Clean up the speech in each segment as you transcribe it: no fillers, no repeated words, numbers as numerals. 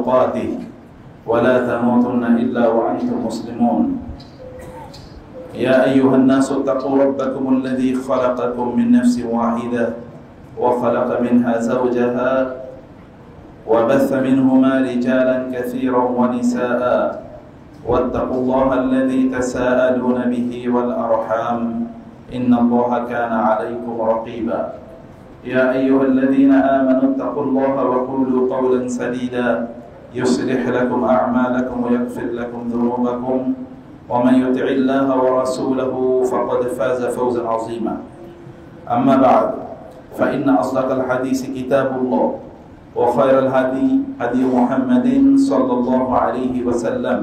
تقاته ولا تموتن إلا وأنتم مسلمون يا أيها الناس اتقوا ربكم الذي خلقكم من نفس واحدة وخلق منها زوجها وبث منهما رجالا كثيرا ونساء واتقوا الله الذي تساءلون به والأرحام إن الله كان عليكم رقيبا يا أيها الذين آمنوا اتقوا الله وقولوا قولا سديدا يصلح لكم أعمالكم ويغفر لكم ذنوبكم ومن يطع الله ورسوله فقد فاز فوزا عظيما أما بعد فإن أصدق الحديث كتاب الله وخير الهدي هدي محمد صلى الله عليه وسلم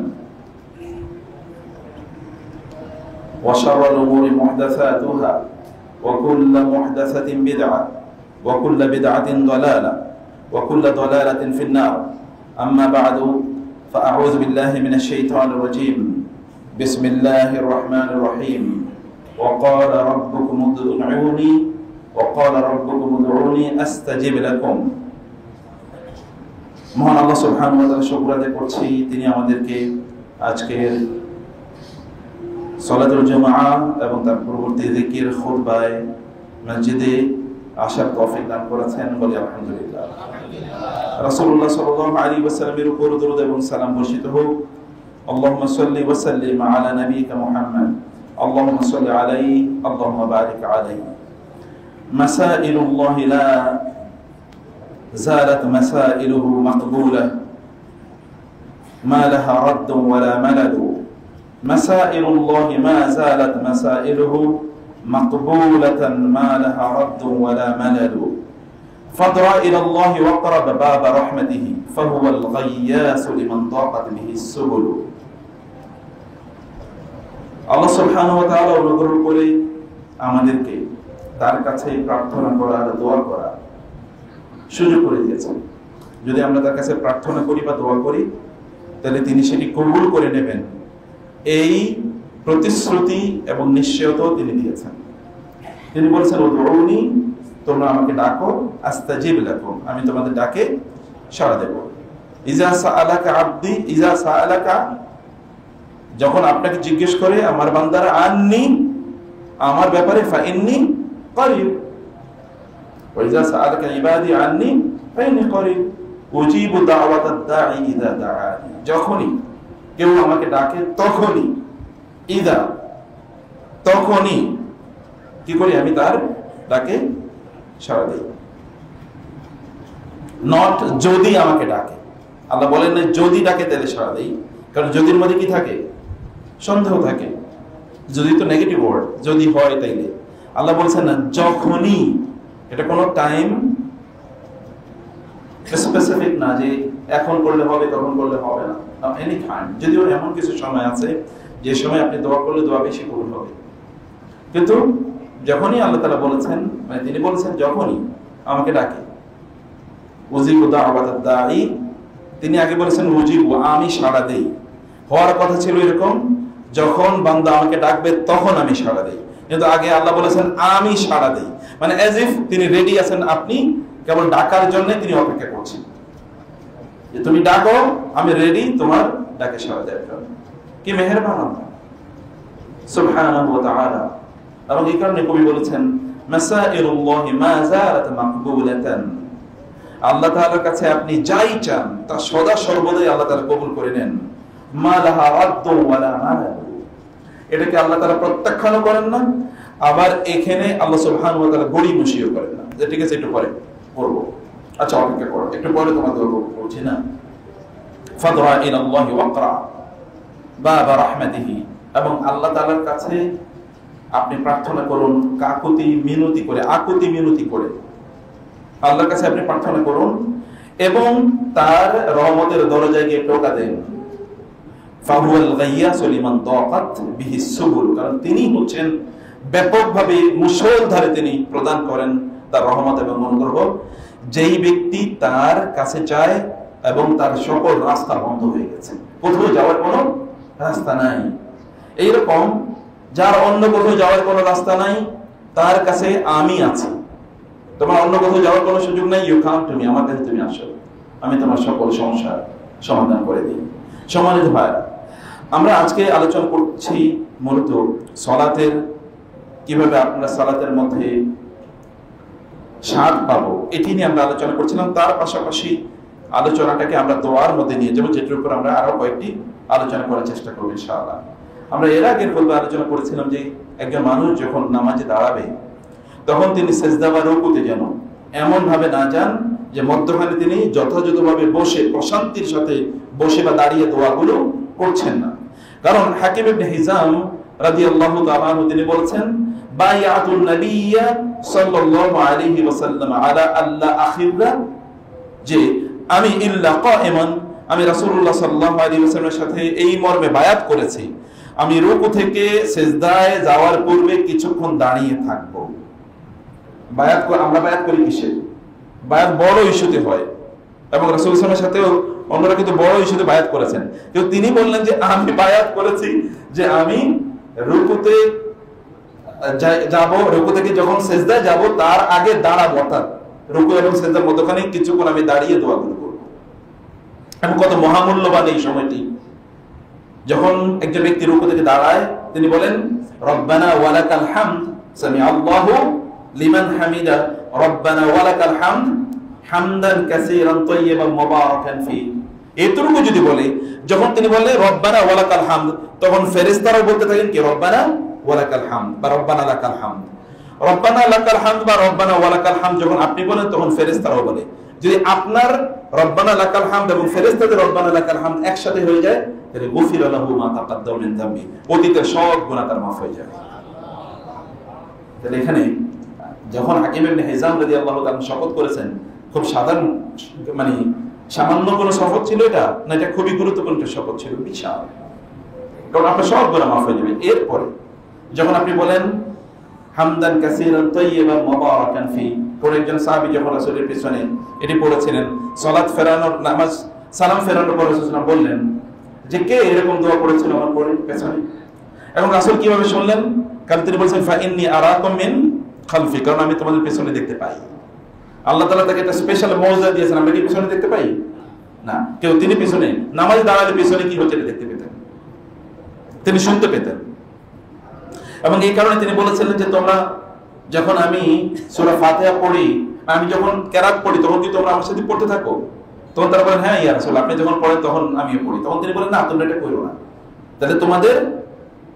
وشر الأمور محدثاتها وكل محدثة بدعة وكل بدعة ضلالة وكل ضلالة في النار أما بعد فأعوذ بالله من الشيطان الرجيم بسم الله الرحمن الرحيم وقال ربكم ادعوني أستجب لكم মহান আল্লাহ সুবহানাহু ওয়া তাআলা শুকর আদায় করছি তিনি আমাদেরকে আজকের সালাতুল জুমআ এবং তার পরবর্তী যিকির খুতবায় মসজিদে আসার তৌফিক দান করেছেন বলি আলহামদুলিল্লাহ। রাসূলুল্লাহ সাল্লাল্লাহু আলাইহি ওয়াসাল্লামের উপর দরুদ এবং সালাম বর্ষিত হোক। আল্লাহুম্মা সাল্লি ওয়া সাল্লিম আলা নাবিয়িকা মুহাম্মদ আল্লাহুম্মা সাল্লি আলাইহি আল্লাহুম্মা বারিক আলাইহি। মাসাইলুল্লাহি লা زالت مسائله مقبولة ما لها رد ولا ملل مسائل الله ما زالت مسائله مقبولة ما لها رد ولا ملل فادع إلى الله واقرب باب رحمته فهو الغياث لمن ضاقت به السبل আল্লাহ সুবহানাহু ওয়া তাআলা অনুগ্রহ করে আমাদেরকে তার কাছে প্রার্থনা করার দোয়া করা সুযোগ করে দিয়েছেন। যদি আমরা তার কাছে প্রার্থনা করি বা দোয়া করি তাহলে তিনি সেটি কবুল করে নেবেন এই প্রতিশ্রুতি এবং নিশ্চয়তাও তিনি দিয়েছেন। তিনি বলেছেন উদউনি তোমরা আমাকে ডাকো আস্তাজিব লাকুম আমি তোমাদের ডাকে সাড়া দেব। ইজা সাআলাকা আবদি ইজা সাআলাকা যখন আপনাকে জিজ্ঞেস করে আমার বান্দারা আননি আমার ব্যাপারে ফাইন্নি করিব وإذا سألك عبادي عني فإني قريب أجيب دعوة الداعي إذا دعاني যখনই কেউ আমাকে ডাকে তখনই কি করি আমি তার ডাকে সাড়া দেই। নট যদি আমাকে ডাকে, আল্লাহ বলেন না যদি ডাকে তাহলে সাড়া দেই, কারণ যদির মধ্যে কি থাকে সন্দেহ থাকে। যদি তো নেগেটিভ ওয়ার্ড, যদি হয় তাইলে। আল্লাহ বলছেন না যখনই, এটা কোনো টাইম স্পেসিফিক না যে এখন করলে হবে তখন করলে হবে না, এনি টাইম। যদিও এমন কিছু সময় আছে যে সময় আপনি দোয়া করলে দোয়া বেশি কবুল হবে, কিন্তু যখনই আল্লাহ তাআলা বলেছেন মানে তিনি বলেছেন যখনই আমাকে ডাকে উজিবু দাওয়াতাদ দাঈ, তিনি আগে বলেছেন উজিবু আমি সাড়া দেই। হওয়ার কথা ছিল এরকম যখন বান্দা আমাকে ডাকবে তখন আমি সাড়া দেই, কিন্তু আগে আল্লাহ বলেছেন আমি সাড়া দেই, মানে অ্যাজ ইফ তিনি রেডি আছেন, আপনি কেবল ডাকার জন্য তিনি অপেক্ষা করছেন যে তুমি ডাকো আমি রেডি তোমার ডাকে সাড়া দেওয়ার জন্য। কি মেহেরবান আল্লাহ সুবহানাহু ওয়া তাআলা। এবং এই কারণে কবি বলেছেন মাসাইলুল্লাহি মা যালাত মাকবুলাতান, আল্লাহ তাআলার কাছে আপনি যাই চান তা সদা সর্বদাই আল্লাহ তাআলা কবুল করে নেন। মা লাহা রাদ্দু ওয়ালা মালাল, এটাকে আল্লাহ তাআলা প্রত্যাখ্যান করেন না, আবার এখানে আল্লাহ সুবহানাহু ওয়া তাআলা গড়িমসিও করেন না যে ঠিক আছে একটু পরে করবো, আচ্ছা অপেক্ষা করো একটু পরে তোমাদের বলছি না। ফাদআ ইলাল্লাহি ওয়াকরা বাবা রাহমাতিহি, এবং আল্লাহ তাআলার কাছে আপনি প্রার্থনা করুন কাকুতি মিনতি করে, আকুতি মিনতি করে আল্লাহর কাছে আপনি প্রার্থনা করুন এবং তার রহমতের দরজায় গিয়ে টোকা দেন। ফাহুয়াল গাইয়াসু লিমান দাকাত বিহি সুবুল, কারণ তিনি হচ্ছেন ব্যাপকভাবে মুষলধারে তিনি প্রদান করেন তার রহমত এবং অনুগ্রহ, যেই ব্যক্তি তার কাছে চায় এবং তার সকল রাস্তা বন্ধ হয়ে গেছে, কোথাও যাওয়ার কোনো রাস্তা নাই। এইরকম যার অন্য কোথাও যাওয়ার কোনো রাস্তা নাই তার কাছে আমি আছি, তোমার অন্য কোথাও যাওয়ার কোনো সুযোগ নাই, ইউ কাম টু মি, আমার কাছে তুমি আসো, আমি তোমার সকল সমস্যা সমাধান করে দিই। সম্মানিত ভাইরা, আমরা আজকে আলোচনা করছি মূলত সালাতের, কিভাবে আপনারা সালাতের মধ্যে স্বাদ পাবো এটি নিয়ে আমরা আলোচনা করছিলাম। তার পাশাপাশি আলোচনাটাকে আমরা দোয়ার মধ্যে নিয়ে যাবো, যেটার উপর আমরা আরো কয়েকটি আলোচনা করার চেষ্টা করবো ইনশাআল্লাহ। আমরা এর আগের পর্বে আলোচনা করেছিলাম যে একজন মানুষ যখন নামাজে দাঁড়াবে তখন তিনি সেজদা বা রুকুতে যেন এমন ভাবে না যান যে মধ্যখানে তিনি যথাযথভাবে বসে প্রশান্তির সাথে বসে বা দাঁড়িয়ে দোয়াগুলো করছেন না। কারণ হাকিম ইবনে হিজাম রাদিয়াল্লাহু তাআলা আনহু তিনি বলেছেন, বায়াতুন নাবিয়্যা সাল্লাল্লাহু আলাইহি ওয়াসাল্লাম আলা আল্লা আখিরা, যে আমি ইল্লা কাইমান, আমি রাসূলুল্লাহ সাল্লাল্লাহু আলাইহি ওয়াসাল্লামের সাথে এই মর্মে বায়াত করেছি, আমি রুকু থেকে সিজদায় যাওয়ার পূর্বে কিছুক্ষণ দাঁড়িয়ে থাকব। বায়াত আমরা বায়াত করি কিসে? বায়াত বড় ইস্যুতে হয়, এবং রাসূল সাল্লাল্লাহু আলাইহি ওয়াসাল্লামের সাথেও অন্যরা কিন্তু বড় ইস্যুতে বায়াত করেছেন। কিন্তু তিনি বললেন যে আমি বায়াত করেছি যে আমি রুকুতে যাব, রুকু থেকে যখন সিজদায় যাব তার আগে দাঁড়াবো, অর্থাৎ রুকু এবং সিজদার মধ্যখানে কিছুক্ষণ আমি দাঁড়িয়ে দোয়া করব। এবং কত মহামূল্যবান এই সময়টি, যখন একজন ব্যক্তি রুকু থেকে দাঁড়ায় তিনি বলেন রব্বানা ওয়ালাকাল হামদ, সামিআল্লাহু লিমান হামিদা, রব্বানা ওয়ালাকাল হামদ হামদান কাসীরান তাইয়িবান মুবারাকান ফি। এতটুকু যদি বলে, যখন তিনি বলে রব্বানা ওয়ালাকাল হামদ, তখন ফেরেশতারাও বলতে থাকেন কি রব্বানা ওয়ালাকাল হামদ বা রব্বানা লাকাল হামদ। রব্বানা লাকাল হামদ বা রব্বানা ওয়ালাকাল হামদ যখন আপনি বলেন তখন ফেরেশতারাও বলে। যদি আপনার রব্বানা লাকাল হামদ এবং ফেরেশতাদের রব্বানা লাকাল হামদ একসাথে হয়ে যায়, তাহলে গুফিরা লাহু মা তাকাদ্দামা মিন যামবি, অতীতের সব গুনাহ তার মাফ হয়ে যাবে। তাহলে এখানে যখন হাকিম ইবনে হিজাম রাদিয়াল্লাহু তাআলা শপথ করেছেন, খুব সাধারণ মানে সামান্য কোনো শপথ ছিল এটা না, এটা খুবই গুরুত্বপূর্ণ একটা শপথ ছিল, বিশাল, কারণ আপনার সব গুনাহ মাফ হয়ে যাবে। এরপরে যখন আপনি বলেন হামদান কাসীরান তাইয়িবান মুবারাকান ফি, কোন একজন সাহাবী যখন রাসূলের পিছনে এটি পড়েছিলেন, সালাত ফেরানোর, নামাজ সালাম ফেরানোর পর রাসূল বললেন যে কে এরকম দোয়া পড়েছিল আমার পরে পেছনে, এবং রাসূল কিভাবে শুনলেন? কারণ তিনি বলেছেন ফা ইন্নী আরাকুম মিন খালফি, কারণ আমি তোমাদের পিছনে দেখতে পাই। আল্লাহ তাআলা তাকে একটা স্পেশাল মর্যাদা দিয়েছেন, আমরা কি পিছনে দেখতে পাই না? কেউ তিনি পিছনে নামাজে দাঁড়ালে পিছনে কি হচ্ছে দেখতে পেতেন, তিনি শুনতে পেতেন। এবং এই কারণে তিনি বলেছিলেন যে তোমরা যখন আমি সূরা ফাতিহা পড়ি, আমি যখন কেরাত পড়ি, তখন কি তোমরা আমার সাথে পড়তে থাকো? তখন তারা বলেন হ্যাঁ ইয়া রাসূল, আপনি যখন পড়েন তখন আমিও পড়ি। তখন তিনি বলেন না, তোমরা এটা করো না, তাহলে তোমাদের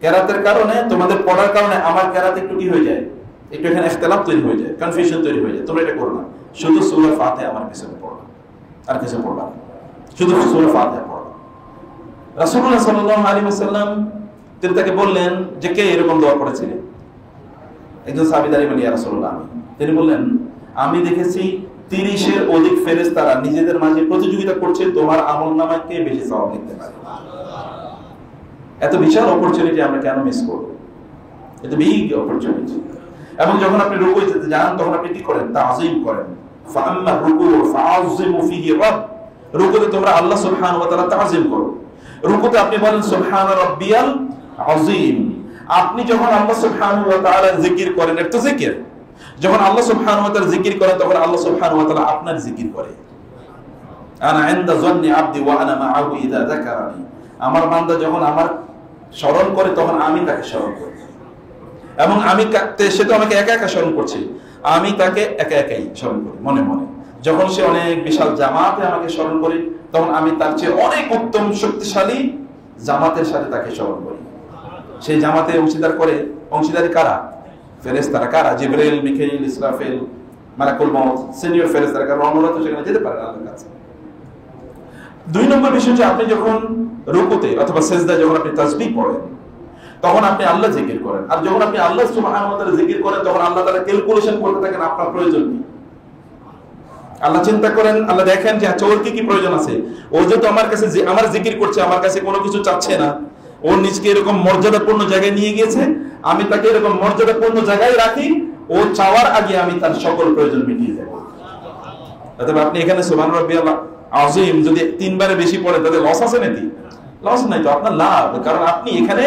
কেরাতের কারণে, তোমাদের পড়ার কারণে আমার কেরাত একটু কি হয়ে যায়, একটু এখানে ইখতিলাফ তৈরি হয়ে যায়, কনফিউশন তৈরি হয়ে যায়। তোমরা এটা করো না, শুধু সূরা ফাতিহা আমার পিছনে পড়ো, আর কিছু পড়বা না, শুধু সূরা ফাতিহা পড়ো। রাসূলুল্লাহ সাল্লাল্লাহু আলাইহি ওয়াসাল্লাম তিনি তাকে বললেন যে কে এরকম দোয়া করেছিলেন? একজন সাহাবী দাঁড়িয়ে বলেন ইয়া রাসূলুল্লাহ আমি। তিনি বললেন আমি দেখেছি 30-এর অধিক ফেরেশতারা নিজেদের মাঝে প্রতিযোগিতা করছে তোমার আমলনামায় কে বেশি সওয়াব লিখতে পারে। এত বিশাল অপরচুনিটি আমরা কেন মিস করব? এটা বিগ অপরচুনিটি। এবং যখন আপনি রুকুতে যান তখন আপনি কি করেন? তাযীম করেন। ফাআম্মা রুকু ফাআযিমু ফীহি রাbb, রুকুতে তোমরা আল্লাহ সুবহানাহু ওয়া তাআলা তাযীম করো। রুকুতে আপনি বলেন সুবহানা রাব্বিয়াল আযীম। আপনি যখন আল্লাহ সুবহানাহু ওয়া তাআলার জিকির করেন, এটা তো জিকির, যখন আল্লাহ সুবহানাহু ওয়া তাআলার জিকির করেন তখন আল্লাহ সুবহানাহু ওয়া তাআলা আপনার জিকির করে। আনা ইনদা যান্নি আবদি ওয়া আনা মাআহু ইযা যাকারানি, আমার বান্দা যখন আমার স্মরণ করে তখন আমি তাকে স্মরণ করি, এবং আমি সে তো আমাকে একা একা স্মরণ করছে, আমি তাকে একা একাই স্মরণ করি মনে মনে। যখন সে অনেক বিশাল জামাতে আমাকে স্মরণ করে তখন আমি তার চেয়ে অনেক উত্তম শক্তিশালী জামাতের সাথে তাকে স্মরণ করি। সেই জামাতে অংশীদারি কারা? ফেরেশতারা। কারা? জিবরাইল, মিকাইল, ইসরাফিল, মালাকুল মউত, সিনিয়র ফেরেশতারা। কারণ অন্যরা তো সেখানে যেতে পারে না আল্লাহর কাছে। 2 নম্বর বিষয় হচ্ছে আপনি যখন রুকুতে অথবা সিজদায় যখন আপনি তাসবিহ পড়েন তখন আপনি আল্লাহ জিকির করেন, আর যখন আপনি আল্লাহ সুবহানাহু ওয়া তাআলা জিকির করেন তখন আল্লাহ তাআলা ক্যালকুলেশন করতে থাকেন আপনার প্রয়োজন কি। আল্লাহ চিন্তা করেন, আল্লাহ দেখেন যে আচ্ছা ওর কি প্রয়োজন আছে, ও যেহেতু আমার কাছে আমার জিকির করছে, আমার কাছে কোনো কিছু চাচ্ছে না, ওর নিজকে এরকম মর্যাদাপূর্ণ জায়গায় নিয়ে গিয়েছে, আমি তাকে এরকম মর্যাদাপূর্ণ জায়গায় রাখি, ও চাওয়ার আগে আমি তার সকল প্রয়োজন মিটিয়ে দেব। অথবা আপনি এখানে সুবহান রাব্বিয়াল আযীম যদি 3 বারে বেশি পড়ে তাহলে লস আছে নাকি? লস নাই তো, আপনার লাভ। কারণ আপনি এখানে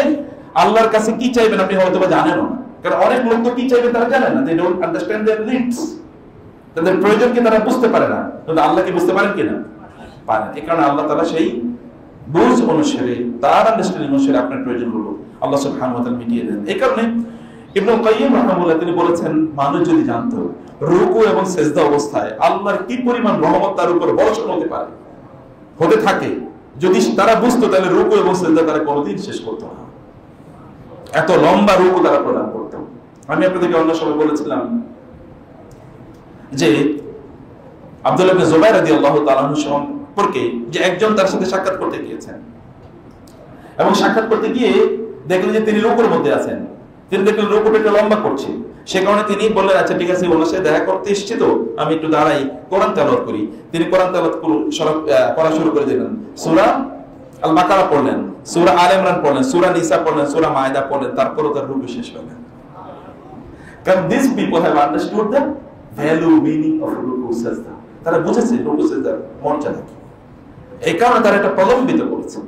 আল্লাহর কাছে কি চাইবেন আপনি হয়তো বা জানেন না। কারণ অনেক লোক তো কি চাইবে তারা জানে না, they don't understand their needs, তাদের প্রয়োজন কি তারা বুঝতে পারে না। কিন্তু আল্লাহ কি বুঝতে পারেন কিনা? পারেন। এই কারণে আল্লাহ তাআলা সেই বুঝ অনুসারে, তার আন্ডারস্ট্যান্ডিং অনুসারে আপনার প্রয়োজনগুলো আল্লাহ সুবহানাহু ওয়া তাআলা মিটিয়ে দেন। এই কারণে ইবনুল কাইয়্যিম রাহিমাহুল্লাহ তিনি বলেছেন, মানুষ যদি জানতো রুকু এবং সিজদা অবস্থায় আল্লাহর কি পরিমাণ রহমত তার উপর বর্ষণ হতে পারে, হতে থাকে, যদি তারা বুঝতো, তাহলে রুকু এবং সিজদা তারা কোনোদিন শেষ করতো না। এত লম্বা রুকু তারা প্রদান করতো। আমি আপনাদেরকে অন্য সময় বলেছিলাম যে আব্দুল্লাহ ইবনে জুবাইর রাদিয়াল্লাহু তাআলা আনহু সম্পর্কে, যে একজন তার সাথে সাক্ষাৎ করতে গিয়েছেন এবং সাক্ষাৎ করতে গিয়ে দেখলেন যে তিনি রুকুর মধ্যে আছেন। তিনি দেখলেন রুকুটা একটু লম্বা করছে, সে কারণে তিনি বললেন, আচ্ছা ঠিক আছে, ওনার সাথে দেখা করতে এসেছি তো আমি একটু দাঁড়াই, কোরআন তেলাওয়াত করি। তিনি কোরআন তেলাওয়াত করা শুরু করে দিলেন। সূরা আল বাকারা পড়লেন, সূরা আল ইমরান পড়লেন, সূরা নিসা পড়লেন, সূরা মায়দা পড়লেন, তারপরও তার রুকু শেষ হলো না। কারণ these people have understood the value meaning of রুকু সিজদা। তারা বুঝেছে রুকু সিজদার মর্যাদা কি, এই কারণে তারা এটা প্রলম্বিত করেছে।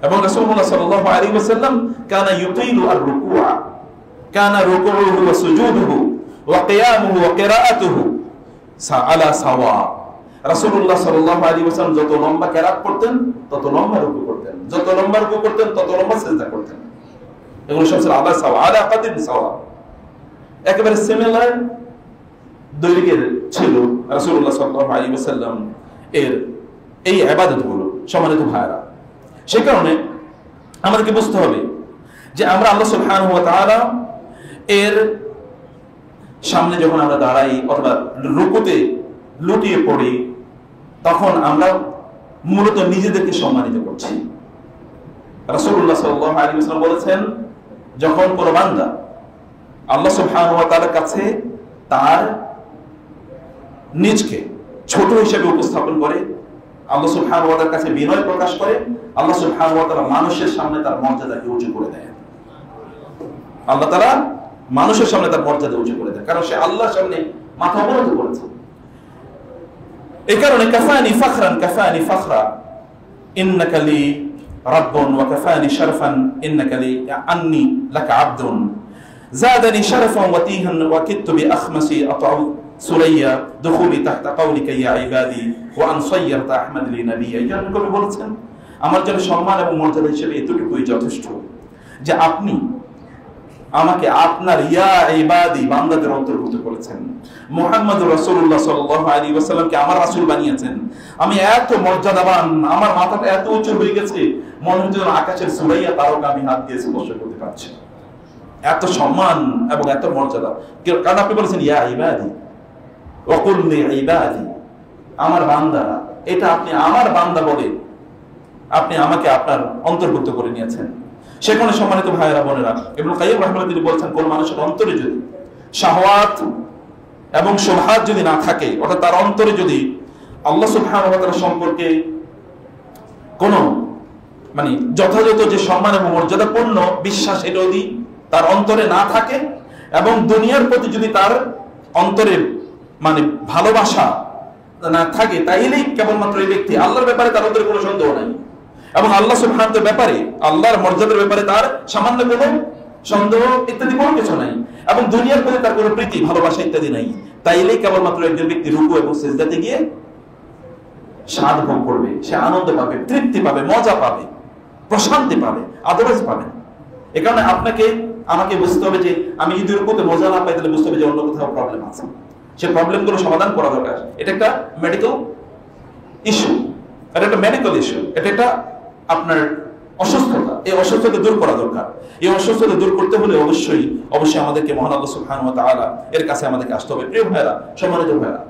এবং রাসূলুল্লাহ সাল্লাল্লাহু আলাইহি ওয়াসাল্লাম কানা ইউতিলু আর-রুকুআ, কানা রুকুউহু ওয়া সুজুদুহু ওয়া কিয়ামুহু ওয়া কিরাআতুহু আলা সাওয়া। রাসূলুল্লাহ সাল্লাল্লাহু আলাইহি ওয়াসাল্লাম যত লম্বা কিরাত করতেন তত লম্বা রুকু করতেন, যত লম্বা রুকু করতেন তত লম্বা সিজদা করতেন। এগুলো সব ছিল আলা সাওয়া, আলা কাদির সাওয়া, একেবারে সিমিলার দৈর্ঘ্যের ছিল রাসূলুল্লাহ সাল্লাল্লাহু আলাইহি ওয়াসাল্লাম এর এই ইবাদতগুলো। সম্মানিত ভাইরা, সেই কারণে আমাদেরকে বুঝতে হবে যে আমরা আল্লাহ সুবহানাহু ওয়া তাআলা এর সামনে যখন আমরা দাঁড়াই অথবা রুকুতে লুটিয়ে পড়ি, তখন আমরা মূলত নিজেদেরকে সম্মানিত করছি। রাসূলুল্লাহ সাল্লাল্লাহু আলাইহি ওয়াসাল্লাম বলেছেন, যখন কোন বান্দা আল্লাহ সুবহানাহু ওয়া তাআলার কাছে তার নিজকে ছোট হিসেবে উপস্থাপন করে, আল্লাহ সুবহানাহু ওয়া তাআলার কাছে বিনয় প্রকাশ করে, আল্লাহ সুবহানাহু ওয়া তাআলা মানুষের সামনে তার মর্যাদাকে উঁচু করে দেয়। আল্লাহ তাআলা মানুষের সামনে তার মর্যাদা উঁচু করে দেয়, কারণ সে আল্লাহর সামনে মাথা অবনত করেছে। এই কারণে কাফানি ফখরান কাফানি ফখরা ইন্নাকা লি রাব্বুন ওয়া কাফানি শারফান ইন্নাকা লি আন্নি লাকা আবদুন জাদানি শারফান ওয়া তিহান ওয়া কিততু বিআখমাসি আতাউ সুরাইয়া দুখুলি তাহতা কাউলিকা ইয়া ইবাদি ওয়া আন সায়্যারতা আহমদ লি নবিয়্যা। এই জন্য কবি বলেছেন, আমার জন্য সম্মান এবং মর্যাদা হিসেবে এতটুকুই যথেষ্ট যে আপনি আমাকে আপনার ইয়া ইবাদি বান্দাদের অন্তর্ভুক্ত করেছেন। মুহাম্মদুর রাসূলুল্লাহ সাল্লাল্লাহু আলাইহি ওয়াসাল্লামকে আমার রাসূল বানিয়েছেন। আমি এত মর্যাদাবান, আমার মাথাটা এত উঁচু হয়ে গেছে, মনে হচ্ছে আকাশের সুরাইয়া তারকা আমি হাত দিয়ে স্পর্শ করতে পারছি। এত সম্মান এবং এত মর্যাদা, কারণ আপনি বলেছেন ইয়া ইবাদি ওয়া কুল লি ইবাদি, আমার বান্দারা। এটা আপনি আমার বান্দা বলে আপনি আমাকে আপনার অন্তর্ভুক্ত করে নিয়েছেন। সেখানে সম্মানিত ভাইয়েরা বোনেরা, ইবনুল কাইয়্যিম রাহিমাহুল্লাহ তিনি বলছেন, কোন মানুষের অন্তরে যদি শাহওয়াত এবং শুবহাত যদি না থাকে, অর্থাৎ তার অন্তরে যদি আল্লাহ সুবহানাহু ওয়া তাআলা সম্পর্কে কোন যথাযথ যে সম্মান এবং মর্যাদাপূর্ণ বিশ্বাস এটা যদি তার অন্তরে না থাকে, এবং দুনিয়ার প্রতি যদি তার অন্তরে ভালোবাসা না থাকে, তাইলেই কেবলমাত্র এই ব্যক্তি আল্লাহর ব্যাপারে তার অন্তরে কোনো সন্দেহ নাই, এবং আল্লাহ সুবহানাহু ওয়া তাআলার ব্যাপারে, আল্লাহর মর্যাদার ব্যাপারে তার সামান্য কোনো সন্দেহ ইত্যাদি কোনো কিছু নাই, এবং দুনিয়ার প্রতি তার কোনো প্রীতি ভালোবাসা ইত্যাদি নাই, তাইলেই কেবলমাত্র একজন ব্যক্তি রুকু এবং সিজদাতে গিয়ে স্বাদ ভোগ করবে, সে আনন্দ পাবে, তৃপ্তি পাবে, মজা পাবে, প্রশান্তি পাবে, আদরজ পাবে। এ কারণে আপনাকে আমাকে বুঝতে হবে যে আমি যদি রুকুতে মজা না পাই, তাহলে বুঝতে হবে যে অন্য কোথাও প্রবলেম আছে। সে প্রবলেমগুলো সমাধান করা দরকার। এটা একটা মেডিকেল ইস্যু, এটা একটা মেডিকেল ইস্যু, এটা একটা আপনার অসুস্থতা। এই অসুস্থতা দূর করা দরকার। এই অসুস্থতা দূর করতে হলে অবশ্যই আমাদেরকে মহান আল্লাহ সুবহানাহু ওয়া তাআলা এর কাছে আমাদেরকে আসতে হবে। প্রিয় ভাইরা, সম্মানিত ভাইরা,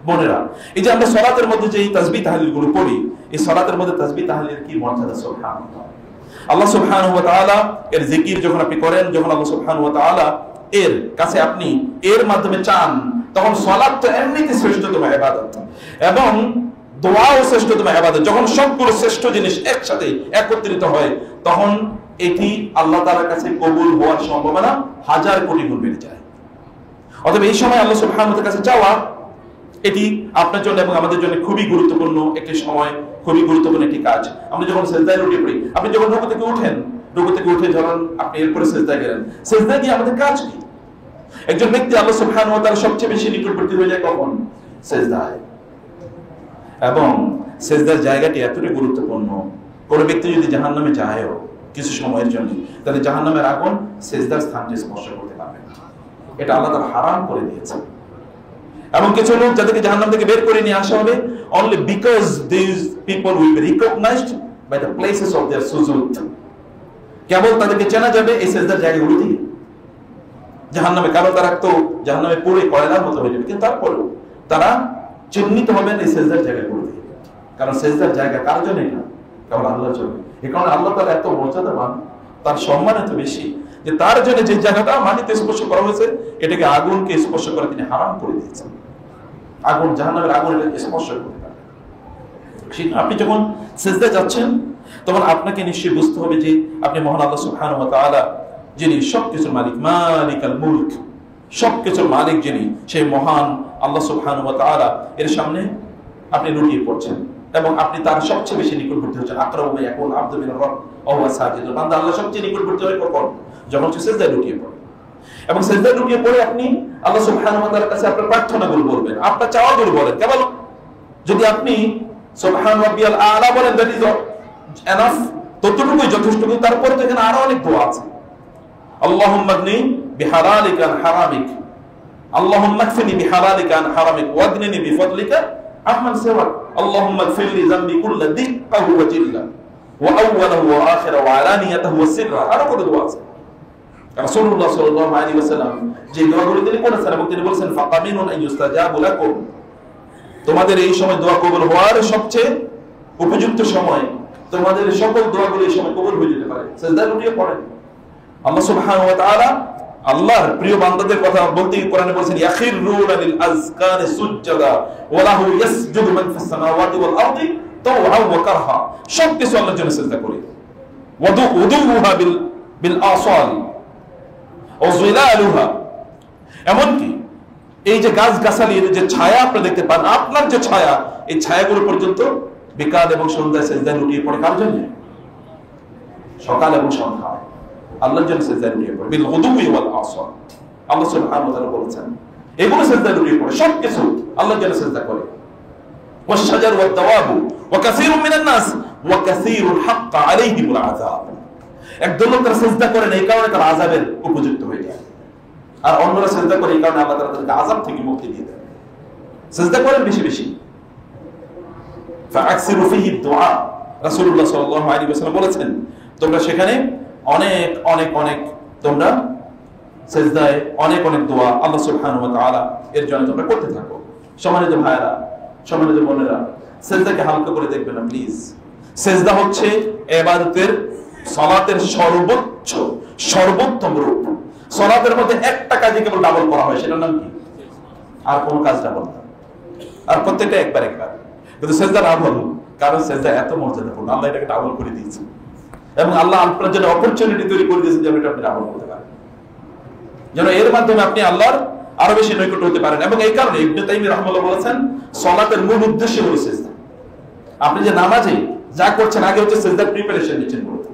বোনেরা, এই যে আমরা সালাতের মধ্যে যে তাসবিহ তাহলিল গুলো পড়ি, এই সালাতের মধ্যে তাসবিহ তাহলিলের কি মর্যাদা! সুবহানাল্লাহ। আল্লাহ সুবহানাহু ওয়া তাআলা এর জিকির যখন আপনি করেন, যখন আল্লাহ সুবহানাহু ওয়া তাআলা এর কাছে আপনি এর মাধ্যমে চান, তখন সালাত তো এমনিতে শ্রেষ্ঠতম ইবাদত, এবং দোয়াও শ্রেষ্ঠতম ইবাদত। যখন সবগুলো শ্রেষ্ঠ জিনিস একসাথে একত্রিত হয়, তখন এটি আল্লাহ তাআলার কাছে কবুল হওয়ার সম্ভাবনা হাজার কোটি গুণ বেড়ে যায়। অতএব এই সময় আল্লাহ সুবহানাহু ওয়া তাআলার কাছে চাওয়া, এটি আপনার জন্য এবং আমাদের জন্য খুবই গুরুত্বপূর্ণ একটি সময়, খুবই গুরুত্বপূর্ণ একটি কাজ। আমরা যখন সিজদায় লুটিয়ে পড়ি, আপনি যখন রুকু থেকে উঠেন, রুকু থেকে উঠে যখন আপনি এরপরে সিজদায় গেলেন, সিজদায় গিয়ে আমাদের কাজ কি? একজন ব্যক্তি আল্লাহ সুবহানাহু ওয়া তাআলা সবচেয়ে বেশি নিকটবর্তী হয়ে যায় কখন? সিজদায়। এবং সেজদার জায়গাটি এতটাই গুরুত্বপূর্ণ, কোনো ব্যক্তি যদি জাহান্নামে যায়ও কিছু সময়ের জন্য, তাহলে জাহান্নামের আগুন সেজদার স্থানটি স্পর্শ করতে পারবে না। এটা আল্লাহ তাআলা হারাম করে দিয়েছে। এবং কিছু লোক যাদেরকে জাহান্নাম থেকে বের করে নিয়ে আসা হবে only because these people will be recognized by the places of their sujud, কেবল তাদেরকে চেনা যাবে এই সেজদার জায়গাগুলো দিয়ে। জাহান্নামে কারো তারা তো জাহান্নামে পুরো কয়লার মতো হয়ে যাবে, কিন্তু তারপরেও তারা চিহ্নিত হবেন এই সেজদার জায়গাগুলো দিয়ে। কারণ সেজদার জায়গা কার জন্য না, কেবল আল্লাহর জন্য। এই কারণে আল্লাহ তাআলা এত মর্যাদাবান, তার সম্মান এত বেশি যে তার জন্য যে জায়গাটা মাটিতে স্পর্শ করা হয়েছে এটাকে আগুনকে স্পর্শ করে তিনি হারাম করে দিয়েছেন। আগুন, জাহান্নামের আগুন এটাকে স্পর্শ করতে পারে। আপনি যখন সিজদায় যাচ্ছেন তখন আপনাকে নিশ্চয়ই বুঝতে হবে যে আপনি মহান আল্লাহ সুবহানাহু ওয়া তাআলা, যিনি সবকিছুর মালিক, মালিকাল মুলক, সবকিছুর মালিক যিনি, সেই মহান আল্লাহ সুবহানাহু ওয়া তাআলা এর সামনে আপনি লুটিয়ে পড়ছেন এবং আপনি তার সবচেয়ে বেশি নিকটবর্তী হচ্ছেন। আকরাবু মা ইয়াকুনু আবদু মিনার রাব্ব ওয়া হুয়া সাজিদ, বান্দা আল্লাহ সবচেয়ে নিকটবর্তী হয় কখন? যখন সে সিজদায় লুটিয়ে পড়ে। এবং সিজদায় লুটিয়ে পড়ে আপনি আল্লাহ সুবহানাহু ওয়া তাআলার কাছে আপনার প্রার্থনাগুলো বলবেন, আপনার চাওয়াগুলো বলেন। কেবল যদি আপনি সুবহান রাব্বিয়াল আ'লা বলেন, দ্যাট ইজ এনাফ, ততটুকুই যথেষ্ট। তারপরে তো এখানে আরো অনেক দোয়া আছে। আল্লাহুম্মা গনি বিহালালিকা আন হারামিক, আল্লাহুম্মা কফিনি বিহালালিকা আন হারামিক ওয়াগনিনি বিফদলিকা আম্মান সিওয়াক, আল্লাহুম্মা গফিরলি যামবি কুল্লা দিক্কাহু ওয়া জিল্লা ওয়া আউওয়ালাহু ওয়া আখিরাহু ওয়া আলানিয়াতাহু ওয়া সিররা। আরো কত দোয়া আছে। রাসূলুল্লাহ সাল্লাল্লাহু আলাইহি ওয়াসাল্লাম যে দোয়াগুলো তিনি করেছেন এবং তিনি বলেছেন ফাকামিনুন আন ইউস্তাজাবু লাকুম, তোমাদের এই সময় দোয়া কবুল হওয়ার সবচেয়ে উপযুক্ত সময়, তোমাদের সকল দোয়াগুলো এই সময় কবুল হয়ে যেতে পারে। সিজদায় লুটিয়ে পড়েন। আল্লাহ সুবহানাহু ওয়া তাআলা আল্লাহর প্রিয় বান্দাদের কথা বলতে কোরআনে বলেছেন ইয়াখিরুনা লিল আযকারি সুজদা ওয়া লাহু ইয়াসজুদু মান ফিস সামাওয়াতি ওয়াল আরদি তাওআন ওয়া কারহা, সবকিছু আল্লাহর জন্য সিজদা করে। ওয়াদুহা বিল আসাল ও যিলালুহা, এমনকি এই যে গাছ গাছালির যে ছায়া আপনি দেখতে পান, আপনার যে ছায়া, এই ছায়াগুলো পর্যন্ত বিকাল এবং সন্ধ্যায় সিজদায় লুটিয়ে পড়ে। কার জন্য? সকাল এবং সন্ধ্যা আল্লাহর জন্য সিজদায় লুটিয়ে পড়ে। বিল গুদুই ওয়াল আসাল, আল্লাহ সুবহানাহু ওয়া তাআলা বলেছেন এগুলো সিজদায় লুটিয়ে পড়ে, সবকিছু আল্লাহর জন্য সিজদা করে। ওয়াশ শাজার ওয়াদ দাওয়াবু ওয়া কাসীরুম মিনান নাস ওয়া কাসীরুন হাক্কা আলাইহিমুল আযাব, একদল লোক তারা সিজদা করে না, এই কারণে তারা আযাবের উপযুক্ত হয়ে যায়। আর অন্যরা সিজদা করে এই কারণে আল্লাহ তাআলা তাদেরকে আযাব থেকে মুক্তি দিয়ে দেন। সিজদা করেন বেশি বেশি। ফাআকসিরু ফিহি দুআ, রাসূলুল্লাহ সাল্লাল্লাহু আলাইহি ওয়াসাল্লাম বলেছেন তোমরা সেখানে অনেক অনেক অনেক তোমরা সিজদায় অনেক অনেক দোয়া আল্লাহ সুবহানাহু ওয়া তাআলা এর জন্য তোমরা করতে থাকো। সম্মানিত ভাইরা, সম্মানিত বোনেরা, সিজদাকে হালকা করে দেখবেন না প্লিজ। সিজদা হচ্ছে ইবাদতের, সালাতের সর্বোচ্চ সর্বোত্তম রূপ। সালাতের মধ্যে একটা কাজই কেবল ডাবল করা হয়, সেটার নাম কি? আর কোন কাজ ডাবল না, আর প্রত্যেকটা একবার একবার। কিন্তু সিজদা ডাবল, কারণ সিজদা এত মর্যাদাপূর্ণ, আল্লাহ এটাকে ডাবল করে দিয়েছেন এবং আল্লাহ আপনার জন্য অপরচুনিটি তৈরি করে দিয়েছেন যেন এটা আপনি ডাবল করতে পারেন, যেন এর মাধ্যমে আপনি আল্লাহর আরো বেশি নৈকট্য হতে পারেন। এবং এই কারণে ইবনে তাইমিয়া রাহিমাহুল্লাহ বলেছেন সালাতের মূল উদ্দেশ্য হলো সিজদা। আপনি যে নামাজে যা করছেন আগে হচ্ছে সিজদার প্রিপারেশন নিচ্ছেন বলতে,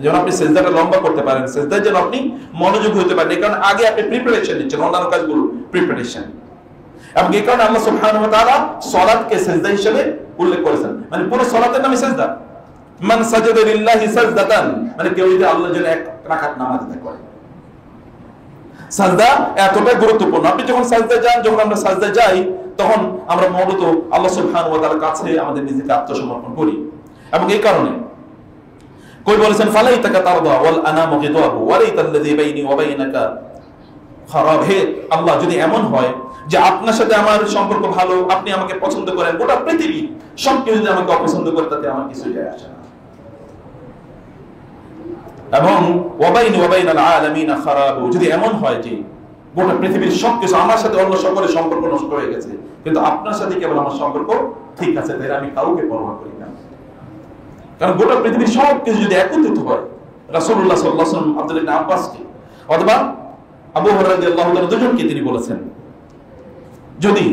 যেন আপনি সিজদাটা লম্বা করতে পারেন, সিজদায় যেন আপনি মনোযোগী হতে পারেন। এই কারণে আগে আপনি প্রিপারেশন নিচ্ছেন, অন্যান্য কাজগুলো প্রিপারেশন। এবং এই কারণে আল্লাহ সুবহানাহু ওয়া তাআলা সালাতকে সিজদা হিসেবে উল্লেখ করেছেন, মানে পুরো সালাতের নামই সিজদা। মান সাজাদা লিল্লাহি সাজদাতান, মানে কেউ যদি আল্লাহর জন্য এক রাকাত নামাজ আদায় করে। সাজদা এতটা গুরুত্বপূর্ণ। আপনি যখন সাজদায় যান, যখন আমরা সাজদায় যাই, তখন আমরা মূলত আল্লাহ সুবহানাহু ওয়া তাআলার কাছে আমাদের নিজেকে আত্মসমর্পণ করি। এবং এই কারণে কই বলেছেন ফালাইতাকা তারদা ওয়াল আনামু গিদাবু ওয়ালাইতাল্লাযী বাইনি ওয়া বাইনাকা খারাব, হে আল্লাহ যদি এমন হয় যে আপনার সাথে আমার সম্পর্ক ভালো, আপনি আমাকে পছন্দ করেন, গোটা পৃথিবী সব কেউ যদি আমাকে অপছন্দ করে তাতে আমার কিছু যায় আসে না। এবং ওয়াবাইনি ওয়াবাইনাল আলামিনা খারাবু, যদি এমন হয় যে গোটা পৃথিবীর সবকিছু আমার সাথে অন্য সকলের সম্পর্ক নষ্ট হয়ে গেছে, কিন্তু আপনার সাথে কেবল আমার সম্পর্ক ঠিক আছে, তাই আমি কাউকে পরোয়া করি না। কারণ গোটা পৃথিবীর সবকিছু যদি একত্রিত হয়, রাসূলুল্লাহ সাল্লাল্লাহু আলাইহি ওয়াসাল্লাম আব্দুল্লাহ ইবনে আব্বাসকে অথবা আবু হুরায়রা রাদিয়াল্লাহু তাআলা দুজনকে তিনি বলেছেন, যদি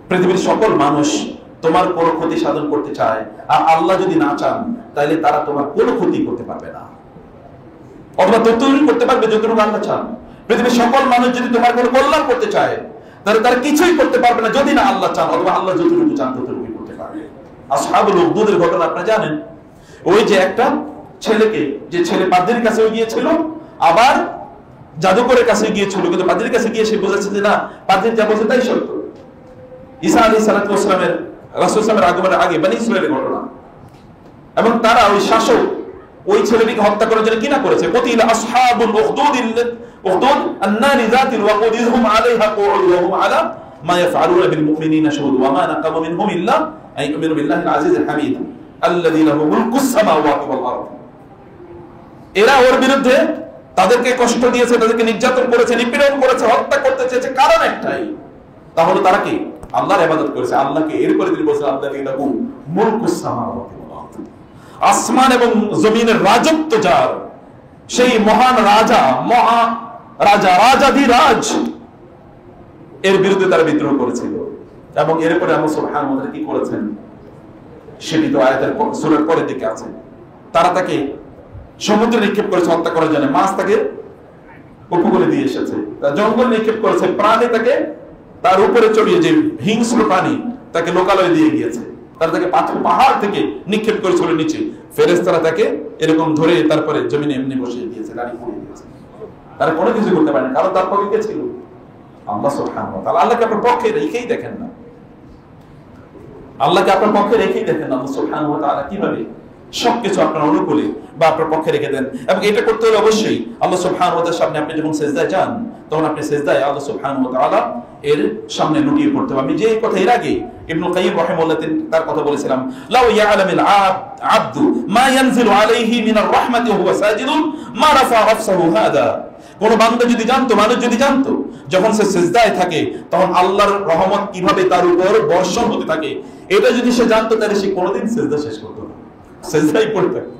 পৃথিবীর সকল মানুষ তোমার কোনো ক্ষতি সাধন করতে চায় আর আল্লাহ যদি না চান, তাহলে তারা তোমার কোনো ক্ষতি করতে পারবে না, অথবা ততটুকু করতে পারবে যতটুকু আল্লাহ চান। পৃথিবীর সকল মানুষ যদি তোমার কোনো কল্যাণ করতে চায়, তাহলে তারা কিছুই করতে পারবে না যদি না আল্লাহ চান, অথবা আল্লাহ যতটুকু চান ততটুকু করতে পারবে। আসহাবুল উখদুদের ঘটনা আপনারা জানেন। ওই যে একটা ছেলেকে, যে ছেলে পাদ্রীর কাছে গিয়েছিল, আবার জাদুকরের কাছে গিয়েছিল, কিন্তু পাদ্রীর কাছে গিয়ে সে বুঝেছে যে না, পাদ্রী যা বলছে তাই সত্য। ঈসা আলাইহিস সালাতু ওয়াস সালামের, রাসূল সাল্লাল্লাহু আলাইহি আগমনের আগে বনী ইসরাঈলের ঘটনা। এবং তারা ওই শাসক ওই ছেলেটিকে হত্যা করার জন্য কিনা করেছে। কতিল আসহাবুল উখদুদ আন-নারি যাতিল ওয়াকুদ ইযহুম আলাইহা কুউদ ওয়া হুম আলা মা ইয়াফআলুনা বিল মুমিনিনা শুহুদ ওয়া মা নাকামু মিনহুম ইল্লা আন ইউমিনু বিল্লাহিল আজিজিল হামিদ আল্লাযী লাহু মুলকুস সামাওয়াতি ওয়াল আরদ। এরা ওর বিরুদ্ধে তাদেরকে কষ্ট দিয়েছে, তাদেরকে নির্যাতন করেছে, নিপীড়ন করেছে, হত্যা করতে চেয়েছে, কারণ একটাই, তাহলে তারা কি আল্লাহর ইবাদত করেছে, আল্লাহকে। এরপরে তিনি বলেছেন আল্লাযী লাহু মুলকুস সামাওয়াতি ওয়াল আরদ, আসমান এবং জমিনের রাজত্ব যার, সেই মহান রাজা, মহা রাজা, রাজাধিরাজ, এর বিরুদ্ধে তারা বিদ্রোহ করেছিল। এবং এরপরে আল্লাহ সুবহানাহু ওয়া তাআলা কি করেছেন সেটি তো আয়াতের সূরার পরের দিকে আছে। তারা তাকে সমুদ্রে নিক্ষেপ করেছে হত্যা করার জন্য, মাছ তাকে উপকূলে দিয়ে এসেছে, জঙ্গল নিক্ষেপ করেছে, প্রাণী তাকে তার উপরে চড়িয়ে, যে হিংস্র প্রাণী তাকে লোকালয়ে দিয়ে গিয়েছে, তারা তাকে পাহাড় থেকে নিক্ষেপ করেছিল নিচে, ফেরেশতারা তাকে এরকম ধরে তারপরে জমিনে এমনি বসিয়ে দিয়েছে, গাড়ি পড়িয়ে দিয়েছে। তারা কোনো কিছু করতে পারেনি, কারণ তার পক্ষে কে ছিল? আল্লাহ সুবহানাহু ওয়া তাআলা। আল্লাহকে আপনার পক্ষে রেখেই দেখেন না, আল্লাহকে আপনার পক্ষে রেখেই দেখেন না, আল্লাহ সুবহানাহু ওয়া তাআলা কিভাবে সবকিছু আপনার অনুকূলে বা আপনার পক্ষে রেখে দেন। এবং এটা করতে হলে অবশ্যই আল্লাহ সুবহানাহু ওয়া তাআলার সামনে আপনি যখন সিজদায় যান, তখন আপনি সিজদায় আল্লাহ সুবহানাহু ওয়া তাআলা এর সামনে লুটিয়ে পড়তে হবে। আমি যে কথা এর আগে ইবনুল কাইয়্যিম রাহিমাহুল্লাহ তার কথা বলেছিলাম, লাউ ইয়ালামিল আবদু মা ইয়ানজিলু আলাইহি মিনার রাহমাতি ওয়া হুয়া সাজিদুন মা রাফা রাফসাহু হাদা। কোন বান্দা যদি জানতো, মানুষ যদি জানতো, যখন সে সিজদায় থাকে তখন আল্লাহর রহমত কিভাবে তার উপর বর্ষণ হতে থাকে, এটা যদি সে জানতো, তাহলে সে কোনোদিন সিজদা শেষ করতো না, সিজদাই পড়ে থাকতো।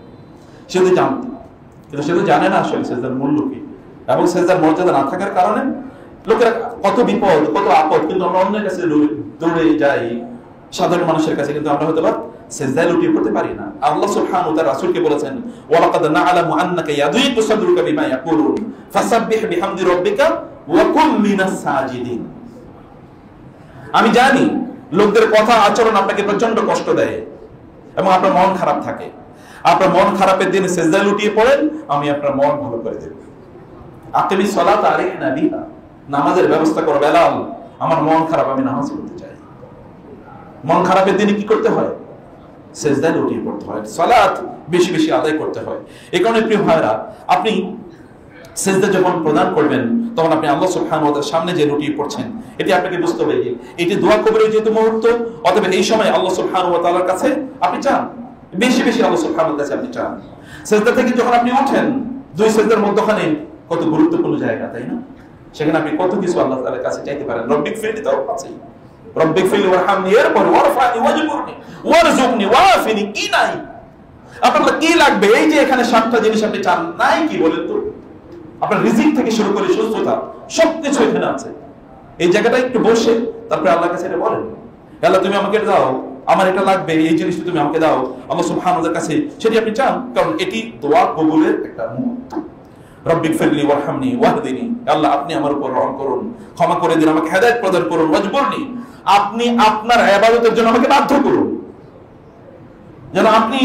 সে তো জানতো, কিন্তু সে তো জানে না আসলে সিজদার মূল্য কি, এবং সিজদার মর্যাদা না থাকার কারণে লোকেরা কত বিপদ, কত আপদ, কিন্তু আমরা অন্যের কাছে দৌড়ে যাই, সাধারণ মানুষের কাছে, কিন্তু আমরা হয়তো সিজদায় লুটিয়ে পড়তে পারি না। আল্লাহ সুবহানাহু ওয়া তাআলা রাসূলকে বলেছেন, ওয়ালাকাদ না'লামু আন্নাকা ইয়াদীকু সাদরুকা বিমা ইয়াকুলুন ফাসাব্বিহ বিহামদি রাব্বিকা ওয়া কুম মিনাস সাজিদিন। আমি জানি লোকদের কথা আচরণ আপনাকে প্রচন্ড কষ্ট দেয় এবং আপনার মন খারাপ থাকে। আপনার মন খারাপের দিনে সিজদায় লুটিয়ে পড়েন, আমি আপনার মন ভালো করে দেব। আকিমিস সালাতা আলাইনা বিহা, নামাজের ব্যবস্থা করো বেলাল, আমার মন খারাপ, আমি নামাজ পড়তে চাই। মন খারাপের দিনে কি করতে হয়? সিজদায় লুটিয়ে পড়তে হয়, সালাত বেশি বেশি আদায় করতে হয়। এই কারণে প্রিয় ভাইরা, আপনি সিজদা যখন প্রদান করবেন, তখন আপনি আল্লাহ সুবহানাহু ওয়া তাআলার সামনে যে লুটিয়ে পড়ছেন, এটি আপনাকে বুঝতে হবে যে এটি দোয়া কবুলের যেহেতু মুহূর্ত, অতএব এই সময় আল্লাহ সুবহানাহু ওয়া তাআলার কাছে আপনি চান, বেশি বেশি আল্লাহ সুবহানাহু ওয়া তাআলার কাছে আপনি চান। সিজদা থেকে যখন আপনি ওঠেন, দুই সিজদার মধ্যখানে কত গুরুত্বপূর্ণ জায়গা, তাই না? সেখানে আপনি কত কিছু আল্লাহ তাআলার কাছে চাইতে পারেন। রব্বিক ফিরলি তাও আছেই, রব্বিক ফিরলি ওয়ারহামনি, এরপর ওয়ারফানি ওয়াজবুরনি ওয়ারযুকনি ওয়াফিনি, কি নাই? আপনার কি লাগবে? এই যে এখানে 7টা জিনিস আপনি চান, নাই কি বলেন তো? আপনার রিজিক থেকে শুরু করে সুস্থতা সবকিছু এখানে আছে। এই জায়গাটা একটু বসে তারপরে আল্লাহর কাছে এটা বলেন, আল্লাহ তুমি আমাকে এটা দাও, আমার এটা লাগবে, এই জিনিসটা তুমি আমাকে দাও। আল্লাহ সুবহানাহু ওয়া তাআলার কাছে সেটি আপনি চান, কারণ এটি দোয়া কবুলের একটা মুহূর্ত। রব্বিক ফিরলি ওয়ারহামনি ওয়াহদিনি, আল্লাহ আপনি আমার উপর রহম করুন, ক্ষমা করে দিন, আমাকে হেদায়েত প্রদান করুন। ওয়াজবুরনি, আপনি আপনার ইবাদতের জন্য আমাকে বাধ্য করুন, যেন আপনি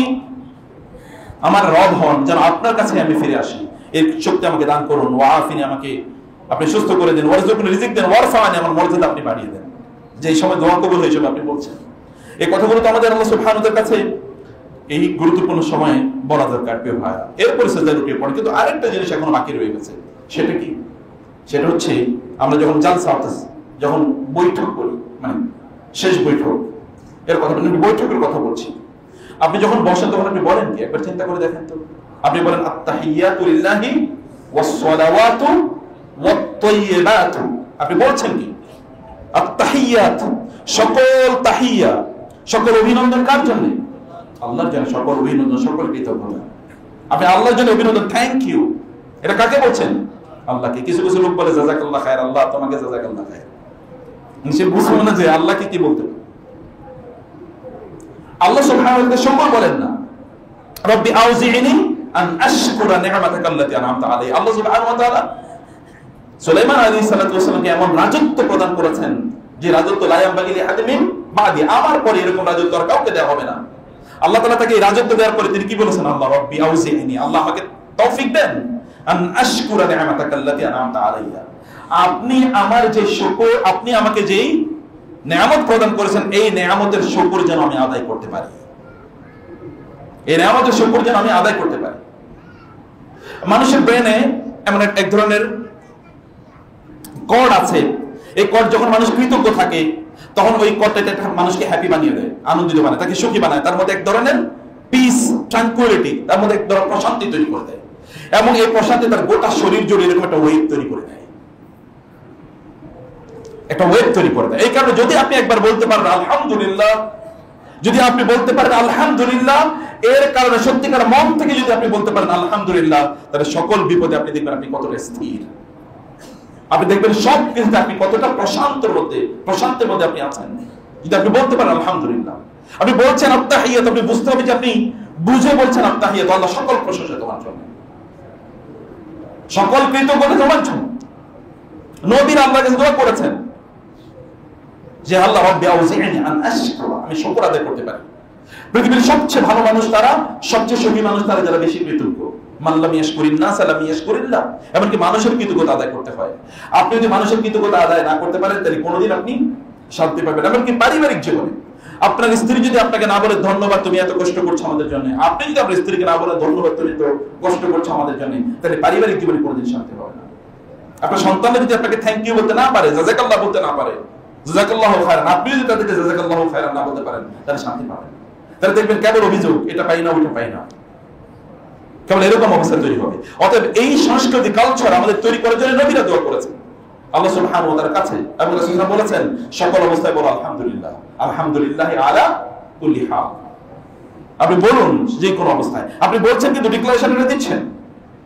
আমার রব হন, যেন আপনার কাছে আমি ফিরে আসি, এই শক্তি আমাকে দান করুন। ওয়াফিনি, আমাকে আপনি সুস্থ করে দিন। ওয়ারযুকনি, রিজিক দেন। ওয়ারফানি, আমার মর্যাদা আপনি বাড়িয়ে দেন। যে এই সময় দোয়া কবুল হিসেবে আপনি বলছেন, এই কথাগুলো তো আমাদের আল্লাহ সুবহানাহু ওয়া তাআলার কাছে এই গুরুত্বপূর্ণ সময়ে বলা দরকার প্রিয় ভাইরা। এরপরে সিজদায় লুটিয়ে পড়ে, কিন্তু আরেকটা জিনিস এখনো বাকি রয়ে গেছে। সেটা কি? সেটা হচ্ছে আমরা যখন জালসা, যখন বৈঠক করি, মানে শেষ বৈঠক, এর কথা বলি, বৈঠকের কথা বলছি। আপনি যখন বসেন তখন আপনি বলেন কি? একবার চিন্তা করে দেখেন তো। আপনি বলেন আত-তাহিয়াতু লিল্লাহি ওয়াস-সালাওয়াতু ওয়াত-তাইয়্যিবাতু। আপনি বলছেন কি? আত-তাহিয়াত, সকল তাহিয়া, সকল অভিনন্দন কার জন্য? আল্লাহর জন্য। সকল অভিনন্দন, সকল কৃতজ্ঞতা। আপনি আল্লাহর জন্য অভিনন্দন, থ্যাংক ইউ, এটা কাকে বলছেন? আল্লাহকে। কিছু কিছু লোক বলে জাযাকাল্লাহ খায়র, আল্লাহ তোমাকে জাযাকাল্লাহ খায়র। সে বুঝবে না যে আল্লাহকে কি বলতে। আল্লাহ সুবহানাহু ওয়া তাআলা শুকর বলেন না, রব্বি আউজি'নি আন আশকুরা নি'মাতাকা আল্লাতী আন'আমতা আলাইহি। আল্লাহ সুবহানাহু ওয়া তাআলা সুলাইমান আলাইহিস সালাতু ওয়াস সালামকে এমন রাজত্ব প্রদান করেছেন যে রাজত্ব লা ইয়ামবাগি লিআহাদিন মিন বাদি, আমার পরে এরকম রাজত্ব আর কাউকে দেওয়া হবে না। আল্লাহ তাআলা তাকে এই রাজত্ব দেওয়ার পরে তিনি কি বলেছেন? আল্লাহ রাব্বি আউজিনি, আল্লাহ আমাকে তৌফিক দেন আন আশকুরা নি'মাতাকা আল্লাতী আন'আমতা আলাইয়া, আপনি আমার যে শুকর, আপনি আমাকে যেই নেয়ামত প্রদান করেছেন এই নেয়ামতের শুকর যেন আমি আদায় করতে পারি, এই নেয়ামতের শুকর যেন আমি আদায় করতে পারি। মানুষের ব্রেনে এমন এক ধরনের কর্ড আছে, এই কর্ড যখন মানুষ কৃতজ্ঞ থাকে তখন ওই কর্ডটা মানুষকে হ্যাপি বানিয়ে দেয়, আনন্দিত বানায়, তাকে সুখী বানায়, তার মধ্যে এক ধরনের পিস, ট্রাঙ্কুইলিটি, তার মধ্যে এক ধরনের প্রশান্তি তৈরি করে দেয়, এবং এই প্রশান্তি তার গোটা শরীর জুড়ে এরকম একটা ওয়েভ তৈরি করে দেয়, একটা ওয়েভ তৈরি করে দেয়। এই কারণে যদি আপনি একবার বলতে পারেন আলহামদুলিল্লাহ, যদি আপনি বলতে পারেন আলহামদুলিল্লাহ, এর কারণে সত্যিকার মন থেকে যদি আপনি বলতে পারেন আলহামদুলিল্লাহ, তাহলে সকল বিপদে আপনি দেখবেন আপনি কতটা স্থির, আপনি দেখবেন সব কিছুতে আপনি কতটা প্রশান্তের মধ্যে আপনি আছেন। যদি আপনি বলতে পারেন আলহামদুলিল্লাহ, আপনি বলছেন আত্তাহিয়াত, আপনি বুঝতে হবে যে আপনি বুঝে বলছেন আত্তাহিয়াত, আল্লাহ সকল প্রশংসা তোমার জন্য, সকল কৃতজ্ঞতা তোমার জন্য। নবীর আল্লাহর কাছে দোয়া করেছেন যে আল্লাহ রাব্বি আউজিনি আন আশকুরা, আমি শুকর আদায় করতে পারি। পৃথিবীর সবচেয়ে ভালো মানুষ তারা, সবচেয়ে সুখী মানুষ তারা যারা বেশি কৃতজ্ঞ। মান লাম ইয়াশকুরিন নাস লাম ইয়াশকুরিল্লাহ, এমনকি মানুষের কৃতজ্ঞতা আদায় করতে হয়। আপনি যদি মানুষের কৃতজ্ঞতা আদায় না করতে পারেন তাহলে কোনোদিন আপনি শান্তি পাবেন। এমনকি পারিবারিক জীবনে আপনার স্ত্রী যদি আপনাকে না বলে ধন্যবাদ তুমি এত কষ্ট করছো আমাদের জন্য, আপনি যদি আপনার স্ত্রীকে না বলে ধন্যবাদ তুমি তো কষ্ট করছো আমাদের জন্য, তাহলে পারিবারিক জীবনে কোনোদিন শান্তি হবে না। আপনার সন্তানরা যদি আপনাকে থ্যাংক ইউ বলতে না পারে, জাযাকাল্লাহ বলতে না পারে, জাযাকাল্লাহু খায়রান, আপনি যদি তাদেরকে জাযাকাল্লাহু খায়রান না বলতে পারেন, তাহলে শান্তি পাবেন। তাহলে দেখবেন কেবল অভিযোগ, এটা পাই না ওটা পাই না, কেবল এরকম অবস্থা তৈরি হবে। অতএব এই সংস্কৃতি কালচার আমাদের তৈরি করার জন্য নবীরা দোয়া করেছেন আল্লাহ সুবহানাহু ওয়া তাআলার কাছে, এবং রাসূলুল্লাহ বলেছেন সকল অবস্থায় বলো আলহামদুলিল্লাহ, আলহামদুলিল্লাহি আলা কুল্লি হাল। আপনি বলুন যে কোনো অবস্থায়, আপনি বলছেন কিন্তু ডিক্লারেশন এটা দিচ্ছেন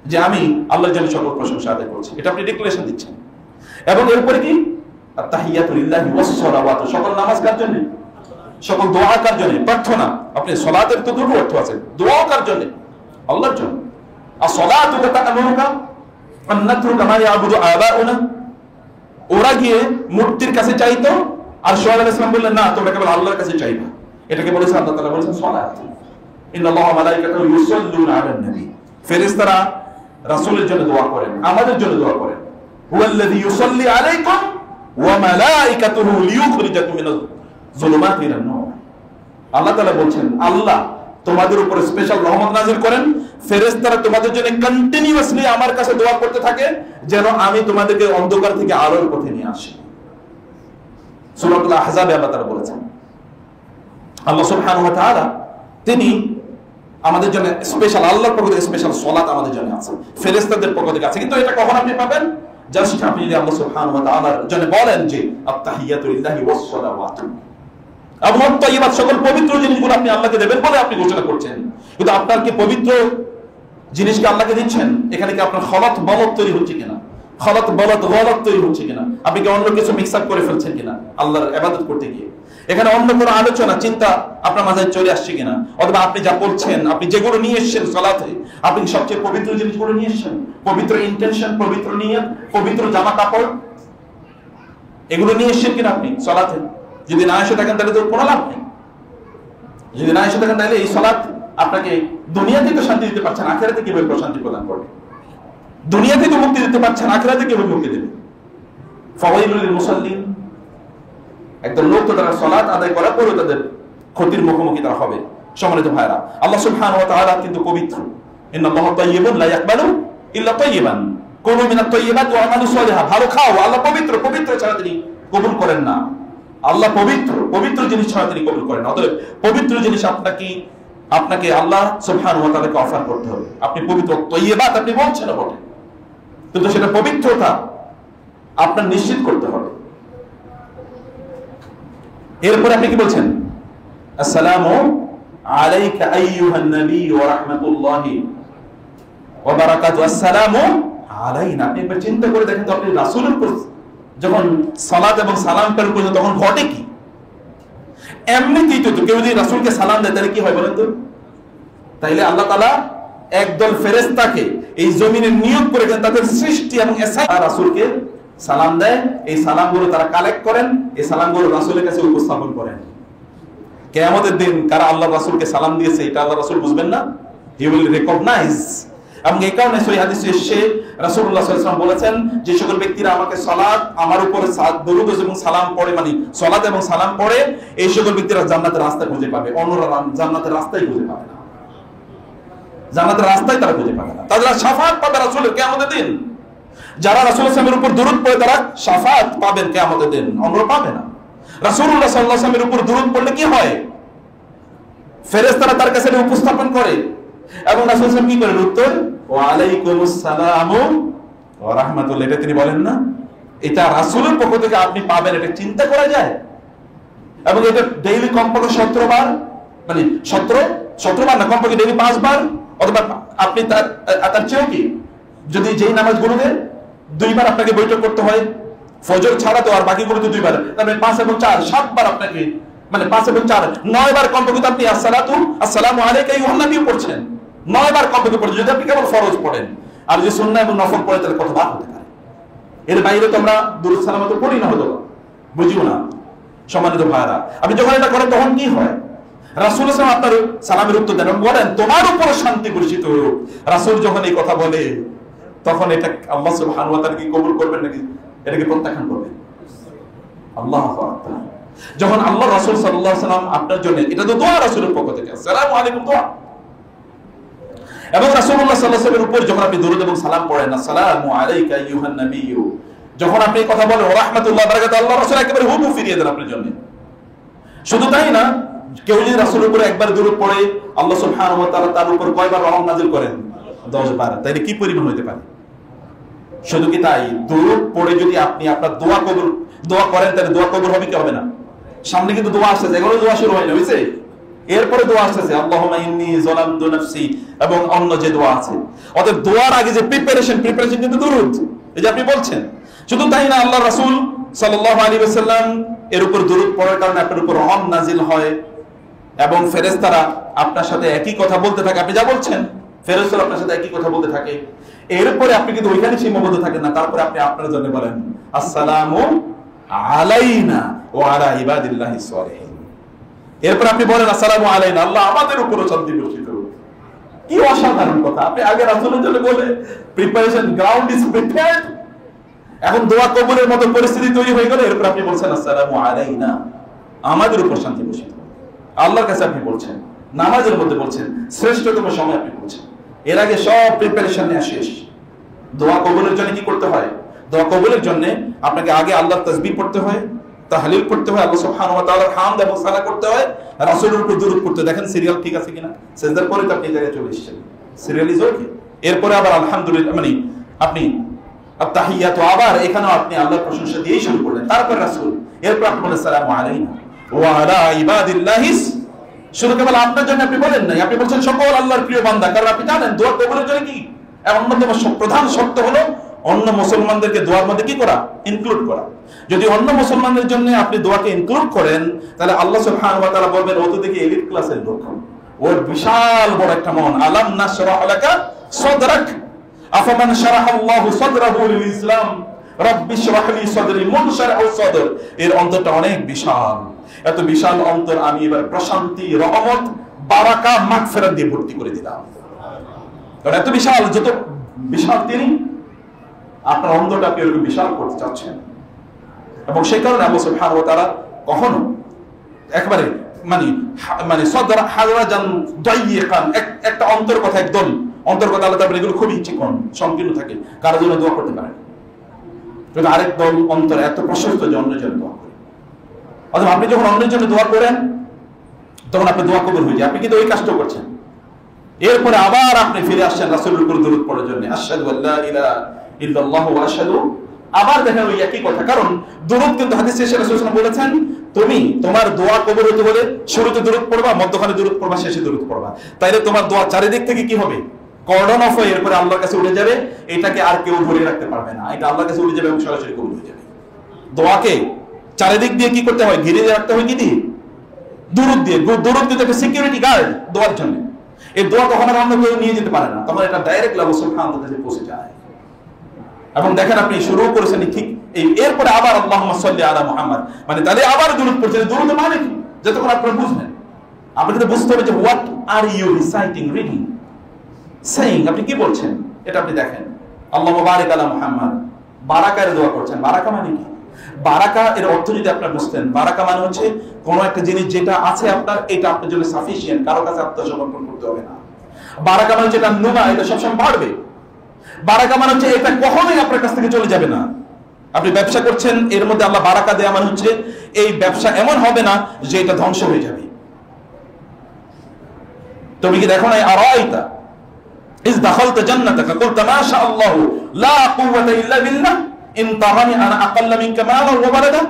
যে আমি আল্লাহর জন্য সকল প্রশংসা আদায় করছি, এটা আপনি ডিক্লারেশন দিচ্ছেন। এবং এরপরে কি আত-তাহিয়াতু লিল্লাহি ওয়াস সালাওয়াতু, সকল নামাজ কার জন্য, সকল দোয়া কার জন্য, প্রার্থনা। আপনি সালাতের তো দুটো অর্থ আছে, দোয়া কার জন্য, আল্লাহর জন্য। as-salatu ta'muruka an natruka ma ya'budu aba'una, ওরা গিয়ে মূর্তির কাছে চাইতো আর শুআয়ব আলাইহিস সালাম বললেন না তোমরা কেবল আল্লাহর কাছে চাইবা। এটাকে বলেছেন আল্লাহ তাআলা বলেছেন সালাত, ইন্নাল্লাহা ওয়া মালাইকাতাহু ইউসাল্লুনা আলান নবী, ফেরেশতারা রাসূলের জন্য দোয়া করেন, আমাদের জন্য দোয়া করেন। হুয়াল্লাযী ইউসাল্লি আলাইকুম ওয়া মালাইকাতুহু লিইউখরিজাকুম মিনাজ যুলুমাতি ইলান নূর। আল্লাহ তাআলা বলছেন আল্লাহ তোমাদের উপরে স্পেশাল রহমত নাযিল করেন, ফেরেশতারা তোমাদের জন্য কন্টিনিউয়াসলি আমার কাছে দোয়া করতে থাকে যেন আমি তোমাদেরকে অন্ধকার থেকে আলোর পথে নিয়ে আসি। সূরাতুল আহজাবে আল্লাহ তাআলা বলেছেন, আল্লাহ সুবহানাহু ওয়া তাআলা তিনি আমাদের জন্য স্পেশাল, আল্লাহর পক্ষ থেকে স্পেশাল সালাত আমাদের জন্য আছে, ফেরেশতাদের পক্ষ থেকে আছে। কিন্তু এটা কখন আপনি পাবেন? জাস্ট আপনি যদি আল্লাহ সুবহানাহু ওয়া তাআলার জন্য বলেন যে আত-তাহিয়াতু লিল্লাহি ওয়াস সালাওয়াতু, এবং তাইয়্যিবাত সকল পবিত্র জিনিসগুলো আপনি আল্লাহকে দেবেন বলে আপনি ঘোষণা করছেন। কিন্তু আপনার কি পবিত্র জিনিসকে আল্লাহকে দিচ্ছেন? এখানে কি আপনার খলত বলত তৈরি হচ্ছে কিনা, খলত বলত গলত তৈরি হচ্ছে কিনা, আপনি কি অন্য কিছু মিক্স আপ করে ফেলছেন কিনা আল্লাহর ইবাদত করতে গিয়ে? এখানে অন্য কোনো আলোচনা চিন্তা আপনার মাঝে চলে আসছে কিনা? অথবা আপনি যা বলছেন, আপনি যেগুলো নিয়ে এসেছেন সালাতে, আপনি সবচেয়ে পবিত্র জিনিসগুলো নিয়ে এসেছেন, পবিত্র ইন্টেনশন, পবিত্র নিয়ত, পবিত্র জামা কাপড়, এগুলো নিয়ে এসেছেন কিনা আপনি সালাতে? যদি না এসে থাকেন তাহলে তো কোনো লাভ নেই। যদি না এসে থাকেন তাহলে এই সালাত আপনাকে দুনিয়াতে তো শান্তি দিতে পারছেন, আখিরাতে কিভাবে প্রশান্তি প্রদান করবে? দুনিয়াতে তো মুক্তি দিতে পারছেন, আখিরাতে কিভাবে মুক্তি দেবে? ফাওয়াইলুল লিল মুসাল্লিন, একদম লোক তো তারা সালাত আদায় করার পরেও তাদের ক্ষতির মুখোমুখি তারা হবে। সম্মানিত ভাইরা, আল্লাহ সুবহানাহু ওয়া তাআলা কিন্তু পবিত্র। ইন্নাল্লাহা তাইয়্যিবুন লা ইয়াকবালু ইল্লা তাইয়্যিবান, কুলু মিনাত তাইয়্যিবাতি ওয়া আমালু সালিহা, ভালো খাও। আল্লাহ পবিত্র, পবিত্র ছাড়া তিনি কবুল করেন না। আল্লাহ পবিত্র, পবিত্র জিনিস ছাড়া তিনি কবুল করেন না। অতএব পবিত্র জিনিস আপনাকে আল্লাহ সুবহানাহু ওয়া তাআলাকে অফার করতে হবে। আপনি পবিত্র, তাইয়্যিবাত আপনি বলছেন না বটে, কিন্তু সেটা পবিত্রতা আপনার নিশ্চিত করতে হবে। এরপর আপনি কি বলছেন? আসসালামু আলাইকা আইয়ুহান নবী ওয়া রাহমাতুল্লাহি ওয়া বারাকাতুহু, আসসালামু আলাইনা। আপনি একবার চিন্তা করে দেখেন তো, আপনি রাসূলের উপর যখন সালাত এবং সালাম পেশ করেন তখন ঘটে কি? এমনিতেই তো কেউ যদি রাসূলকে সালাম দেয় তাহলে কি হয় বলেন তো? তাইলে আল্লাহ তাআলা একদল ফেরেশতাকে এই জমিনে নিয়োগ করেছেন, তাদের সৃষ্টি এবং রাসূলকে সালাম দেয়, এই সালামগুলো তারা কালেক্ট করেন, এই সালামগুলো রাসূলের কাছে উপস্থাপন করেন। কিয়ামতের দিন কারা আল্লাহ রাসূলকে সালাম দিয়েছে এটা আল্লাহ রাসূল বুঝবেন না? He will recognize. এবং এই কারণে সহিহ হাদিসে এসেছে রাসূলুল্লাহ সাল্লাল্লাহু আলাইহি ওয়াসাল্লাম বলেছেন যে সকল ব্যক্তিরা আমাকে সালাত, আমার উপরে দরুদ এবং সালাম পড়ে, মানে সালাত এবং সালাম পড়ে, এই সকল ব্যক্তিরা জান্নাতের রাস্তা খুঁজে পাবে। অন্যরা জান্নাতের রাস্তাই খুঁজে পাবে না, জান্নাতের রাস্তায় তারা খুঁজে পাবে না। তারা শাফাআত পাবে রাসূলের কিয়ামতের দিন। যারা রাসূল সাল্লাল্লাহু আলাইহি ওয়াসাল্লামের উপর দরুদ পড়ে তারা শাফাআত পাবেন কিয়ামতের দিন, অন্যরা পাবে না। রাসূলুল্লাহ সাল্লাল্লাহু আলাইহি ওয়াসাল্লামের উপর দরুদ পড়লে কি হয়? ফেরেশতারা তার কাছে উপস্থাপন করে এবং রাসূল সাল্লাল্লাহু আলাইহি ওয়াসাল্লাম কি করেন? উত্তর, ওয়া আলাইকুমুস সালাম ওয়া রাহমাতুল্লাহ। এটা তিনি বলেন না? এটা রাসূলের পক্ষ থেকে আপনি পাবেন, এটা চিন্তা করা যায়? এবং এটা ডেইলি কমপক্ষে 17 বার, মানে 17 বার না, কমপক্ষে ডেইলি 5 বার, অথবা আপনি তার চেয়েও কি, যদি যেই নামাজগুলো দেন 2 বার আপনাকে বৈঠক করতে হয়, ফজর ছাড়া তো, আর বাকিগুলো তো 2 বার, তাহলে 5 এবং 4 7 বার আপনাকে, মানে 5 এবং 4 9 বার কমপক্ষে আপনি আসসালামু আলাইকা আইয়ুহান নবী পড়ছেন, 9 বার কমপক্ষে পড়ছেন, যদি আপনি কেবল ফরজ পড়েন। আর যদি সুন্নাহ এবং নফল পড়েন তাহলে কতবার হতে পারে? এর বাইরে তো আমরা দুরূদ সালাম তো পড়ি না, হতো বুঝিও না। সম্মানিত ভাইরা, আপনি যখন এটা করেন তখন কি হয়? রাসূল সাল্লাল্লাহু আলাইহি ওয়াসাল্লাম আপনার সালামের উত্তর দেন, বলেন তোমার উপর শান্তি বর্ষিত হোক। রাসূল যখন এই কথা বলে তখন এটা আল্লাহ সুবহানাহু ওয়া তাআলা কি কবুল করবেন নাকি এটাকে প্রত্যাখ্যান করবেন? আল্লাহু আকবার। যখন আল্লাহ রাসূল সাল্লাল্লাহু আলাইহি ওয়াসাল্লাম আপনার জন্য, এটা তো দোয়া রাসূলের পক্ষ থেকে, আসসালামু আলাইকুম দোয়া, এবং রাসূলুল্লাহ সাল্লাল্লাহু আলাইহি ওয়াসাল্লামের উপর যখন আপনি দরুদ এবং সালাম পড়েন, আসসালামু আলাইকা আইয়ুহান নাবিয়্যু, যখন আপনি কথা বলেন ওয়া রাহমাতুল্লাহি ওয়া বারাকাতুহু, আল্লাহ রাসূল একেবারে হুবহু ফিরিয়ে দেন আপনার জন্য। শুধু তাই না, কেউ যদি রাসূলের উপর একবার দরুদ পড়ে, আল্লাহ সুবহানাহু ওয়া তাআলা তার উপর কয়বার রহমত নাযিল করেন? 10 বার। তাইলে কি পরিমাণ হতে পারে? শুধু কি তাই, দরুদ পড়ে যদি আপনি আপনার দোয়া করেন তাহলে দোয়া কবুল হবে কি হবে না? সামনে কিন্তু দোয়া আসছে, এগুলো দোয়া শুরু হয় না, বুঝছে? এরপরে দোয়া আসছে আল্লাহুম্মা ইন্নী যালামতু নাফসি এবং অন্য যে দোয়া আছে। অতএব দোয়ার আগে যে প্রিপারেশন কিন্তু দরুদ, এই যে আপনি বলছেন। শুধু তাই না, আল্লাহ রাসূল সাল্লাল্লাহু আলাইহি ওয়াসাল্লাম এর উপর দরুদ পড়ার কারণে আপনার উপর রহমত নাযিল হয় এবং ফেরেশতারা আপনার সাথে একই কথা বলতে থাকে। আপনি যা বলছেন ফেরেশতারা আপনার সাথে একই কথা বলতে থাকে। এরপরে আপনি কিন্তু ওইখানে সীমাবদ্ধ থাকেন না, তারপরে আপনি আপনার জন্য বলেন আসসালামু আলাইনা ওয়া আলা ইবাদিল্লাহিস সালিহিন। এরপর আপনি বলেন আসসালামু আলাইনা, আল্লাহ আমাদের উপরও শান্তি বর্ষিত হোক। কি অসাধারণ কথা! আপনি আগে রাসূলের জন্য বলে প্রিপারেশন, গ্রাউন্ড ইজ প্রিপেয়ার্ড, এখন দোয়া কবুলের মতো পরিস্থিতি তৈরি হয়ে গেল। এরপর আপনি বলছেন আসসালামু আলাইনা, আমাদের উপর শান্তি বর্ষিত হোক। আল্লাহর কাছে আপনি বলছেন, নামাজের মধ্যে বলছেন, শ্রেষ্ঠতম সময় আপনি বলছেন। এর আগে সব প্রিপারেশন নিয়ে শেষ। দোয়া কবুলের জন্য কি করতে হয়? দোয়া কবুলের জন্য আপনাকে আগে আল্লাহর তাসবিহ পড়তে হয়, তাহলিল পড়তে হয়, আল্লাহ সুবহানাহু ওয়া তাআলার হামদ এবং সানা করতে হয়, রাসূলের উপর দরুদ পড়তে। দেখেন সিরিয়াল ঠিক আছে কিনা? সিজদার পরে তো আপনি এই জায়গায় চলে এসেছেন, সিরিয়াল ইজ ওকে। এরপরে আবার আলহামদুলিল্লাহ, মানে আপনি আত-তাহিয়াতু, আবার এখানেও আপনি আল্লাহর প্রশংসা দিয়েই শুরু করলেন, তারপর রাসূল, এরপর আপনি বলেন আসসালামু আলাইনা ওয়া আলা ইবাদিল্লাহিস। শুধু কেবল আপনার জন্য আপনি বলেন নাই, আপনি বলছেন সকল আল্লাহর প্রিয় বান্দা, কারণ আপনি জানেন দোয়া কবুলের জন্য কি অন্যতম প্রধান শর্ত হলো অন্য মুসলমানদেরকে দোয়ার মধ্যে কি করা? ইনক্লুড করা। যদি অন্য মুসলমানদের জন্য আপনি দোয়াকে ইনক্লুড করেন তাহলে আল্লাহ সুবহানাহু ওয়া তাআলা বলবেন ও তো দেখি এলিট ক্লাসের লোক, ওর বিশাল বড় একটা মন। আলাম নাশরাহ লাকা সাদরাক আফামান শারাহাল্লাহু সাদরাহু লিল ইসলাম রাব্বি ইশরাহ লি সাদরি মুনশারাহু সাদর। এর অন্তরটা অনেক বিশাল, এত বিশাল অন্তর আমি এবার প্রশান্তি, রহমত, বারাকা, মাগফিরাত দিয়ে ভর্তি করে দিলাম। কারণ এত বিশাল, যত বিশাল তিনি, আপনার অন্তরটা আপনি এরকম বিশাল করতে চাচ্ছেন। এবং সেই কারণে আল্লাহ সুবহানাহু ওয়া তাআলা কখনো একবারে মানে সদর হারাজান দাইয়িকান, একটা অন্তর কথা, একদম অন্তর কথা আল্লাহ তাআলা এগুলো খুবই চিকন সংকীর্ণ থাকে, কারোর জন্য দোয়া করতে পারেন। কিন্তু আরেক দল অন্তর এত প্রশস্ত যে অন্যের জন্য দোয়া করে। অথবা আপনি যখন অন্যের জন্য দোয়া করেন তখন আপনার দোয়া কবুল হয়ে যায়। আপনি কিন্তু ওই কাজটা করছেন। এরপরে আবার আপনি ফিরে আসছেন রাসূলের উপর দরুদ পড়ার জন্য, আশহাদু আল্লা ইলাহা ইল্লাল্লাহু ওয়া আশহাদু। আবার দেখেন ওই একই কথা, কারণ দরুদ কিন্তু হাদিসে এসে রাসূল সাল্লাল্লাহু আলাইহি ওয়াসাল্লাম বলেছেন তুমি তোমার দোয়া কবুল হতে হলে শুরুতে দরুদ পড়বা, মধ্যখানে দরুদ পড়বা, শেষে দরুদ পড়বা। তাইলে তোমার দোয়া চারিদিক থেকে কি হবে? কর্ডন অফ হয়ে এরপরে আল্লাহর কাছে উঠে যাবে। এটাকে আর কেউ ধরে রাখতে পারবে না, এটা আল্লাহর কাছে উঠে যাবে এবং সরাসরি কবুল হয়ে যাবে। দোয়াকে চারিদিক দিয়ে কি করতে হয়? ঘিরে রাখতে হয় কি দিয়ে? দরুদ দিয়ে। দরুদ কিন্তু একটা সিকিউরিটি গার্ড দোয়ার জন্য। এই দোয়া কখনো অন্য কেউ নিয়ে যেতে পারে না, তখন এটা ডাইরেক্ট আল্লাহ সুবহানাহু ওয়া তাআলার কাছে পৌঁছে যায়। এবং দেখেন আপনি শুরু করেছেন ঠিক এই, এরপরে আবার আল্লাহুম্মা সাল্লি আলা মুহাম্মদ, মানে তাহলে আবার দরুদ পড়ছেন। দরুদ মানে কি? যতক্ষণ আপনারা বুঝবেন আপনাকে বুঝতে হবে যে what are you reciting, reading, saying, আপনি কি বলছেন এটা আপনি দেখেন। আল্লাহুম্মা বারিক আলা মুহাম্মাদ, বারাকার দোয়া করছেন। বারাকা মানে কি? বারাকা এর অর্থ যদি আপনারা বুঝতেন, বারাকা মানে হচ্ছে কোন একটা জিনিস যেটা আছে আপনার, এটা আপনার জন্য সাফিসিয়েন্ট, কারো কাছে আত্মসমর্পণ করতে হবে না। বারাকা মানে হচ্ছে এটা নুমা, এটা সবসময় বাড়বে। বারাকা মানে হচ্ছে এটা কখনোই আপনার কাছ থেকে চলে যাবে না। আপনি ব্যবসা করছেন, এর মধ্যে আল্লাহ বারাকা দেয়া মানে হচ্ছে এই ব্যবসা এমন হবে না যে এটা ধ্বংস হয়ে যাবে। তুমি কি দেখো না, আরাইতা ইজ দাখালতা জান্নাতাকা কুলতা মা শা আল্লাহু লা কুওয়াতা ইল্লা বিল্লাহ ইন তারানি আনা আকাল্লা মিনকা মালান ওয়া ওয়ালাদা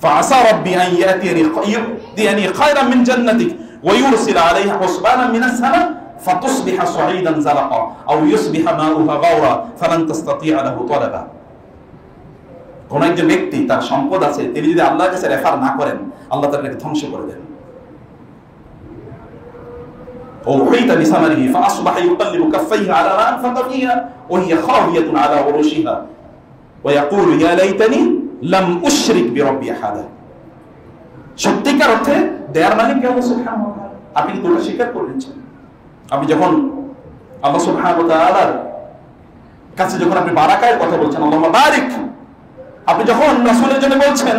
ফাআসা রাব্বি আন ইয়াতিয়ানি খায়রান মিন জান্নাতিক ওয়া ইউরসিল আলাইহা হুসবানান মিনাস সামা ফাতুসবিহা সাঈদান যালাকা আও ইউসবিহা মাউহা গাওরা ফালান তাসতাতিআ লাহু তালাবা। কোন একজন ব্যক্তি তার সম্পদ আছে, তিনি যদি আল্লাহর কাছে রেফার না করেন, আল্লাহ তাকে ধ্বংস করে দেন। وأحيط بثمره فأصبح يقلب كفيه على ما أنفق فيها وهي خاوية على عروشها ويقول يا ليتني لم أشرك بربي أحدا। সত্যিকার অর্থে দেয়ার মালিক কে? আল্লাহ সুবহানাহু ওয়া তাআলা। আপনি কি দুটো স্বীকার করে নিচ্ছেন? আপনি যখন আল্লাহ সুবহানাহু ওয়া তাআলার কাছে যখন আপনি বারাকার কথা বলছেন, আল্লাহুম্মা বারিক, আপনি যখন রাসূলের জন্য বলছেন,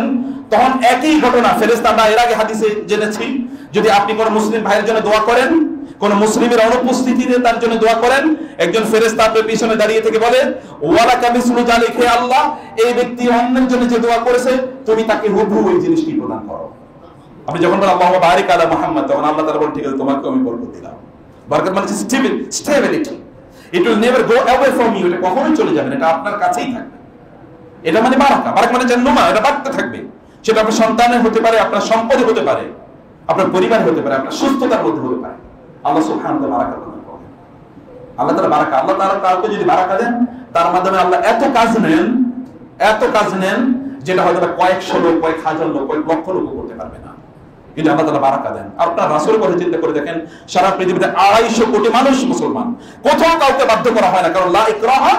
তখন একই ঘটনা ফেরেশতারা এর আগে হাদিসে জেনেছি, যদি আপনি কোন মুসলিম ভাইয়ের জন্য দোয়া করেন, কোন মুসলিমের অনুপস্থিতিতে তার জন্য দোয়া করেন, একজন ফেরেশতা আপনার পিছনে দাঁড়িয়ে থেকে বলে ওয়ালাকা মিসলু যালিক, হে আল্লাহ, এই ব্যক্তি অন্যের জন্য যে দোয়া করেছে তুমি তাকে হুবহু ওই জিনিসটি প্রদান করো। আপনি যখন বলেন আল্লাহুম্মা বারিক আলা মুহাম্মাদ, তখন আল্লাহ তাআলা বলেন ঠিক আছে, তোমাকে আমি বরকত দিলাম। বরকত মানে stability, it will never go away from you, এটা কখনোই চলে যাবে না, এটা আপনার কাছেই থাকবে। এটা মানে বারাকা। বারাকা মানে জান্নুমা, এটা বাড়তে থাকবে। সেটা আপনার সন্তানের হতে পারে, আপনার সম্পদে হতে পারে, আপনার পরিবার হতে পারে, আপনার সুস্থতার মধ্যে হতে পারে। আল্লাহ সুবহানাহু ওয়া তাআলা বারাকা প্রদান করেন। আল্লাহ তাআলা বারাকা, আল্লাহ তাআলা কাউকে যদি বারাকা দেন, তার মাধ্যমে আল্লাহ এত কাজ নেন যেটা হয়তো কয়েকশো লোক, কয়েক হাজার লোক, কয়েক লক্ষ লোক করতে পারবে না। কিন্তু আল্লাহ তাআলা বারাকা দেন। আপনার রাসূলের কথা চিন্তা করে দেখেন, সারা পৃথিবীতে 250 কোটি মানুষ মুসলমান, কোথাও কাউকে বাধ্য করা হয় না, কারণ লা ইকরাহা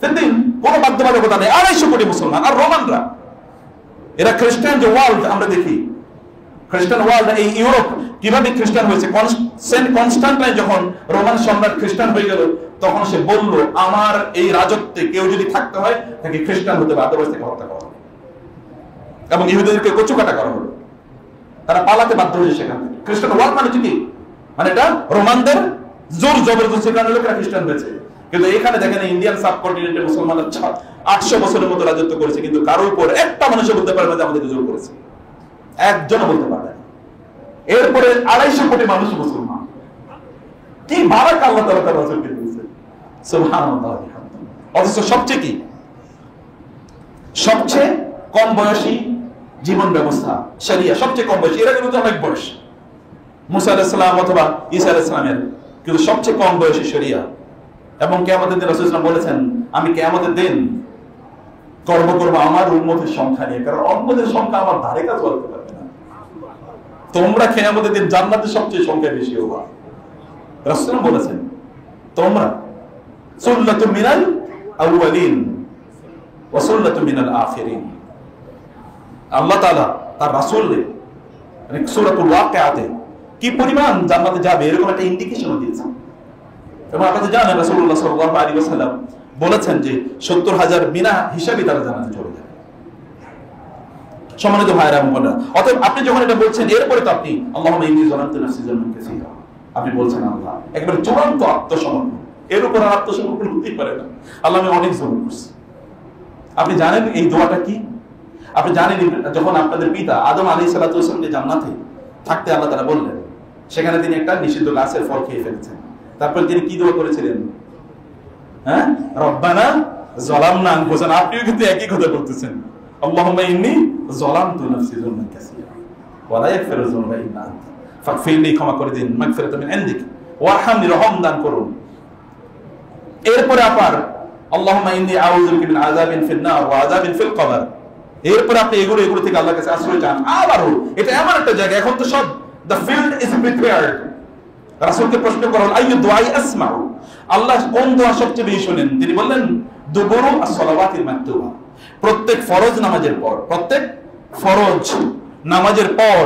ফিদ্দিন, কোনো বাধ্যবাধকতা নেই। 250 কোটি মুসলমান। আর রোমানরা, এরা খ্রিস্টান যে ওয়ার্ল্ড আমরা দেখি, খ্রিস্টান ওয়ার্ল্ড, এই ইউরোপ কিভাবে খ্রিস্টান হয়েছে। সেন্ট কনস্টান্টাইন যখন রোমান সম্রাট খ্রিস্টান হয়ে গেল, তখন সে বলল আমার এই রাজত্বে কেউ যদি থাকতে হয় তাকে খ্রিস্টান হতে হবে, আদারওয়াইজ তাকে হত্যা করা হবে। এবং ইহুদিদেরকে কচুকাটা করা হলো, তারা পালাতে বাধ্য হয়েছে সেখান থেকে। খ্রিস্টান ওয়ার্ল্ড মানে কি? মানে এটা রোমানদের জোর জবরদস্তি কারণে লোকেরা খ্রিস্টান হয়েছে। কিন্তু এখানে দেখেন ইন্ডিয়ান সাবকন্টিনেন্টে মুসলমানরা 800 বছরের মতো রাজত্ব করেছে, কিন্তু কারোর উপর একটা মানুষ বলতে পারবে না যে আমাদেরকে জোর করেছে, একজনও বলতে পারবে না। এরপরে 250 কোটি মানুষ মুসলমান। কি বারাকা আল্লাহ তাআলা তার রাসূলকে দিয়েছে, সুবহানাল্লাহ। অথচ সবচেয়ে কি, সবচেয়ে কম বয়সী জীবন ব্যবস্থা শরিয়া, সবচেয়ে কম বয়সী। এরা কিন্তু অনেক বয়স, মুসা আলাইহিস সালাম অথবা ঈসা আলাইহিস সালামের, কিন্তু সবচেয়ে কম বয়সী শরিয়া। এবং কিয়ামতের দিন রাসূল সাল্লাল্লাহু আলাইহি ওয়াসাল্লাম বলেছেন, আমি কিয়ামতের দিন কর্ম করব আমার উম্মতের সংখ্যা নিয়ে, কারণ উম্মতের সংখ্যা আমার ধারে কাছে চলতে পারবে না। তোমরা কিয়ামতের দিন জান্নাতের সবচেয়ে সংখ্যা বেশি হবা। রাসূল বলেছেন তোমরা সুল্লাতুম মিনাল আউয়ালিন ওয়া সুল্লাতুম মিনাল আখিরিন। আল্লাহ তাআলা তার রাসূলের সূরাতুল ওয়াকিয়াতে কি পরিমাণ জান্নাতে যাবে এরকম একটা ইন্ডিকেশনও দিয়েছেন। এবং আপনারা জানেন রাসূলুল্লাহ সাল্লাল্লাহু আলাইহি ওয়াসাল্লাম বলেছেন যে 70,000 বিনা হিসাবে তারা জান্নাতে চলে যাবে। সম্মানিত ভাইরা এবং বোনেরা, অতএব আপনি যখন এটা বলছেন, এরপরে তো আপনি আল্লাহুম্মা ইন্নী যালামতু নাফসি যালমান কাসীরা, আপনি বলছেন আল্লাহ, একবারে চূড়ান্ত আত্মসমর্পণ। এর উপর আর আত্মসমর্পণ হতেই পারে না। আল্লাহ আমি অনেক জুলুম করছি। আপনি জানেন এই দোয়াটা কি? আপনি জানেন যখন আপনাদের পিতা আদম আলাইহিস সালাতু ওয়াস সালাম যে জান্নাতে থাকতে আল্লাহ তাআলা বললেন, সেখানে তিনি একটা নিষিদ্ধ গাছের ফল খেয়ে ফেলেছেন। তারপর তিনি কি দোয়া করেছিলেন? হ্যাঁ, রব্বানা যালামনা আনফুসানা। আপনিও কিন্তু একই কথা বলতেছেন, আল্লাহুম্মা ইন্নী যালামতু নাফসি যালমান কাসীরা ওয়া লা ইয়াগফিরু যুনুবা ইল্লা আনতা ফাগফিরলি, ক্ষমা করে দিন, মাগফিরাতাম মিন ইনদিক ওয়ারহামনি, রহম দান করুন। এরপরে আবার আল্লাহুম্মা ইন্নী আউযু বিকা মিন আযাবিন ফিন নার ওয়া আযাবিন ফিল কবর। এরপরে আপনি এগুলো থেকে আল্লাহর কাছে আশ্রয় চান। আবারও এটা এমন একটা জায়গা, এখন তো সব দ্য ফিল্ড ইজ প্রিপেয়ার্ড। রাসূলকে প্রশ্ন করা হলো আইয়ু দুআই আসমাউ, আল্লাহ কোন দোয়া সবচেয়ে বেশি শুনেন? তিনি বললেন দুবুরু আস-সালাওয়াতিল মাকতুবা, প্রত্যেক ফরজ নামাজের পর, প্রত্যেক ফরজ নামাজের পর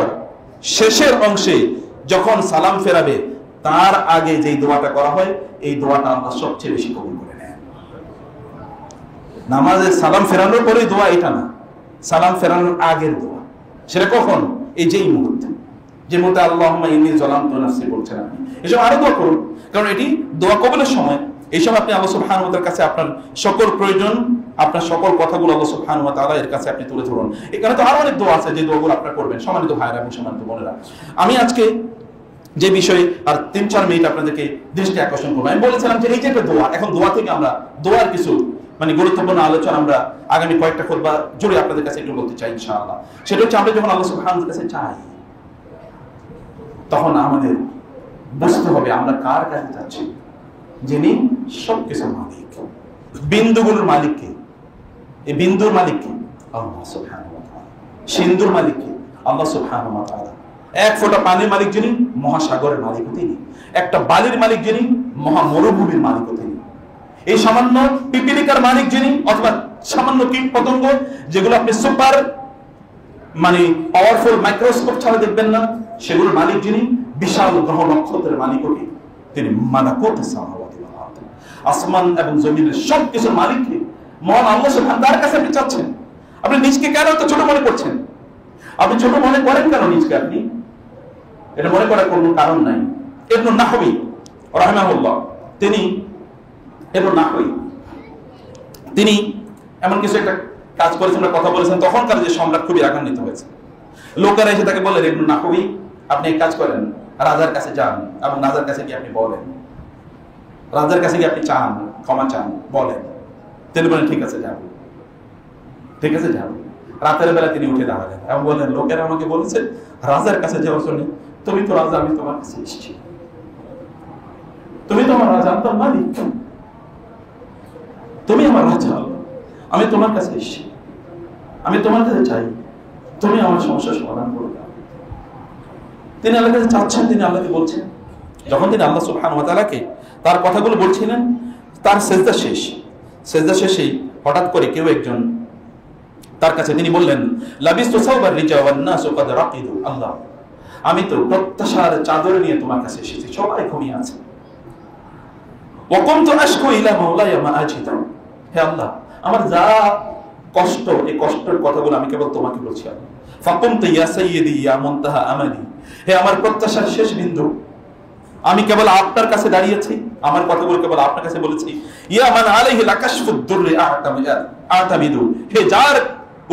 শেষের অংশে যখন সালাম ফেরাবে তার আগে যেই দোয়াটা করা হয় এই দোয়াটা আল্লাহ সবচেয়ে বেশি কবুল করে নেন। নামাজে সালাম ফেরানোর পরে দোয়া এটা না, সালাম ফেরানোর আগের দোয়া। সেটা কখন? এই যেই মুহূর্তে, যে মুহূর্তে আল্লাহুম্মা ইন্নী যালামতু নাফসি বলছেন আপনি, এসব আরো দোয়া করুন, কারণ এটি দোয়া কবুলের সময়। এই সময় আপনি আল্লাহ সুবহানাহু ওয়া তাআলার কাছে আপনার সকল প্রয়োজন, আপনার সকল কথাগুলো আল্লাহ সুবহানাহু ওয়া তাআলা এর কাছে আপনি তুলে ধরুন। এখানে তো আরো অনেক দোয়া আছে যে দোয়াগুলো আপনারা করবেন। সম্মানিত ভাইরা এবং সম্মানিত বোনেরা, আমি আজকে যে বিষয়ে আর 3-4 মিনিট আপনাদেরকে দৃষ্টি আকর্ষণ করবো। আমি বলেছিলাম যে এই যে একটা দোয়া, এখন দোয়া থেকে আমরা দোয়ার কিছু গুরুত্বপূর্ণ আলোচনা আমরা আগামী কয়েকটা খুতবা জুড়ে আপনাদের কাছে একটু বলতে চাই ইনশাআল্লাহ। সেটা হচ্ছে আমরা যখন আল্লাহ সুবহানাহু ওয়া তাআলার কাছে চাই, তখন আমাদের বুঝতে হবে আমরা কার কাছে যাচ্ছি, যিনি সবকিছুর মালিক। বিন্দুগুলোর মালিক কে? এই বিন্দুর মালিক কে? আল্লাহ সুবহানাহু ওয়া তাআলা। সিন্ধুর মালিক কে? আল্লাহ সুবহানাহু ওয়া তাআলা। এক ফোঁটা পানির মালিক যিনি, মহাসাগরের মালিক তিনি। একটা বালির মালিক যিনি, মহা মরুভূমির মালিক তিনি। এই সামান্য পিপিলিকার মালিক যিনি, অথবা সামান্য কীট পতঙ্গ যেগুলো আপনি সুপার পাওয়ারফুল মাইক্রোস্কোপ ছাড়া দেখবেন না, সেগুলোর মালিক যিনি, বিশাল গ্রহ নক্ষত্রের মালিক তিনি। মালাকুতুস সামাওয়াতি ওয়াল আরদ, আসমান এবং জমিনের সবকিছুর মালিক কে? মহান আল্লাহ সুবহানাহু তার কাছে আপনি চাচ্ছেন। আপনি নিজকে কেন এত ছোট মনে করছেন? আপনি ছোট মনে করেন কেন নিজকে? আপনি এটা মনে করার কোনো কারণ নাই। ইবনে নাহওয়ী রাহিমাহুল্লাহ, তিনি এমন কিছু একটা কাজ করেছেন, কথা বলেছেন, তখনকার যে সম্রাট খুবই রাগান্বিত হয়েছে। লোকেরা এসে তাকে বলে, ইবনে নাহওয়ী আপনি এক কাজ করেন, রাজার কাছে যান এবং রাজার কাছে গিয়ে আপনি বলেন, রাজার কাছে গিয়ে আপনি চান, ক্ষমা চান, বলেন। তিনি বলেন ঠিক আছে যাবো, ঠিক আছে যাবো। রাতের বেলা তিনি উঠে দাঁড়ালেন এবং বললেন, লোকেরা আমাকে বলেছে রাজার কাছে যাওয়ার জন্য, তুমি তো রাজা, আমি তোমার কাছে এসেছি, তুমি তো আমার রাজা, আমার মালিক, তুমি আমার রাজা, আমি তোমার কাছে এসেছি, আমি তোমার কাছে চাই, তুমি আমার সমস্যার সমাধান করে দাও। তিনি আল্লাহর কাছে চাচ্ছেন, তিনি আল্লাহকে বলছেন। যখন তিনি আল্লাহ সুবহানাহু ওয়া তাআলাকে তার কথাগুলো বলছিলেন, তার সেজদা শেষেই হঠাৎ করে কেউ একজন তার কাছে, তিনি বললেন, লাবিস্তু সাওবার রিজা ওয়ান নাসু ক্বাদ রাকিদু, আল্লাহ আমি তো প্রত্যাশার চাদর নিয়ে তোমার কাছে এসেছি, সবাই ঘুমিয়ে আছে। ওয়া কুনতু আশকু ইলা মাওলায়া মা আজিদু, হে আল্লাহ আমার যা কষ্ট, এই কষ্টের কথাগুলো আমি কেবল তোমাকে বলছি। আল্লাহ ফাকুমতু ইয়া সাইয়্যিদি ইয়া মুনতাহা আমালি, হে আমার প্রত্যাশার শেষ বিন্দু, আমি কেবল আপনার কাছে দাঁড়িয়েছি, আমার কথাগুলো কেবল আপনার কাছে বলেছি। ইয়া মান আলাইহি লাকাশফুদ দুররি আ'তামিদু, হে যার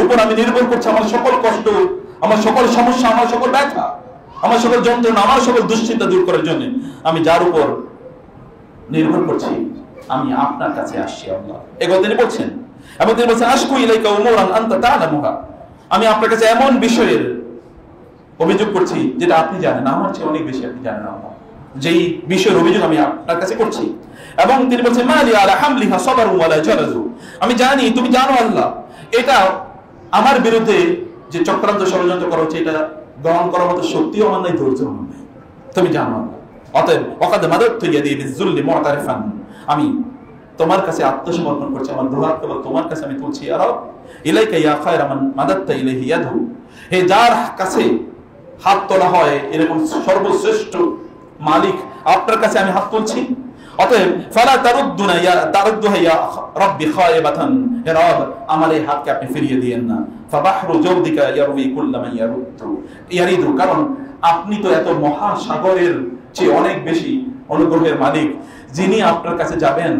উপর আমি নির্ভর করছি আমার সকল কষ্ট, আমার সকল সমস্যা, আমার সকল ব্যথা, আমার সকল যন্ত্রণা, আমার সকল দুশ্চিন্তা দূর করার জন্য আমি যার উপর নির্ভর করছি, আমি আপনার কাছে আসছি আল্লাহ। এই কথা তিনি বলছেন। এবং তিনি বলছেন, আশকু ইলাইকা উমুরান আনতা তা'লামুহা, আমি আপনার কাছে এমন বিষয়ের অভিযোগ করছি যেটা আপনি জানেন, আমার চেয়ে অনেক বেশি আপনি জানেন আল্লাহ, যেই বিষয়ের অভিযোগ আমি আপনার কাছে করছি। এবং তিনি বলছেন, মালি আলা হামলিহা সাবরু ওয়ালা জালাজু, আমি জানি, তুমি জানো আল্লাহ, এটা আমার বিরুদ্ধে যে চক্রান্ত ষড়যন্ত্র করা হচ্ছে, এটা গ্রহণ করার মতো শক্তিও আমার নাই, ধৈর্য আমার নাই, তুমি জানো আল্লাহ। অতএব ওয়াকাদ মাদাতু ইয়াদি বিযুল্লি মু'তারিফান, আমি তোমার কাছে আত্মসমর্পণ করছি, আমার দুহাত কেবল তোমার কাছে আমি তুলছি। ইয়া রব ইলাইকা ইয়া খায়রা মান মাদাততা ইলাইহি ইয়াদু, হে যার কাছে হাত তোলা হয় এরকম সর্বশ্রেষ্ঠ মালিক, আপনার কাছে আমি হাত তুলছি। অতএব ফালা তারুদ্দুহা ইয়া রাব্বি খায়বাতান, হে রব আমার এই হাতকে আপনি ফিরিয়ে দিয়েন না। ফাবাহরু জওদিকা ইয়ারুই কুল্লামা ইয়ারিদু, কারণ আপনি তো এত মহাসাগরের চেয়ে অনেক বেশি অনুগ্রহের মালিক, যিনি আপনার কাছে যাবেন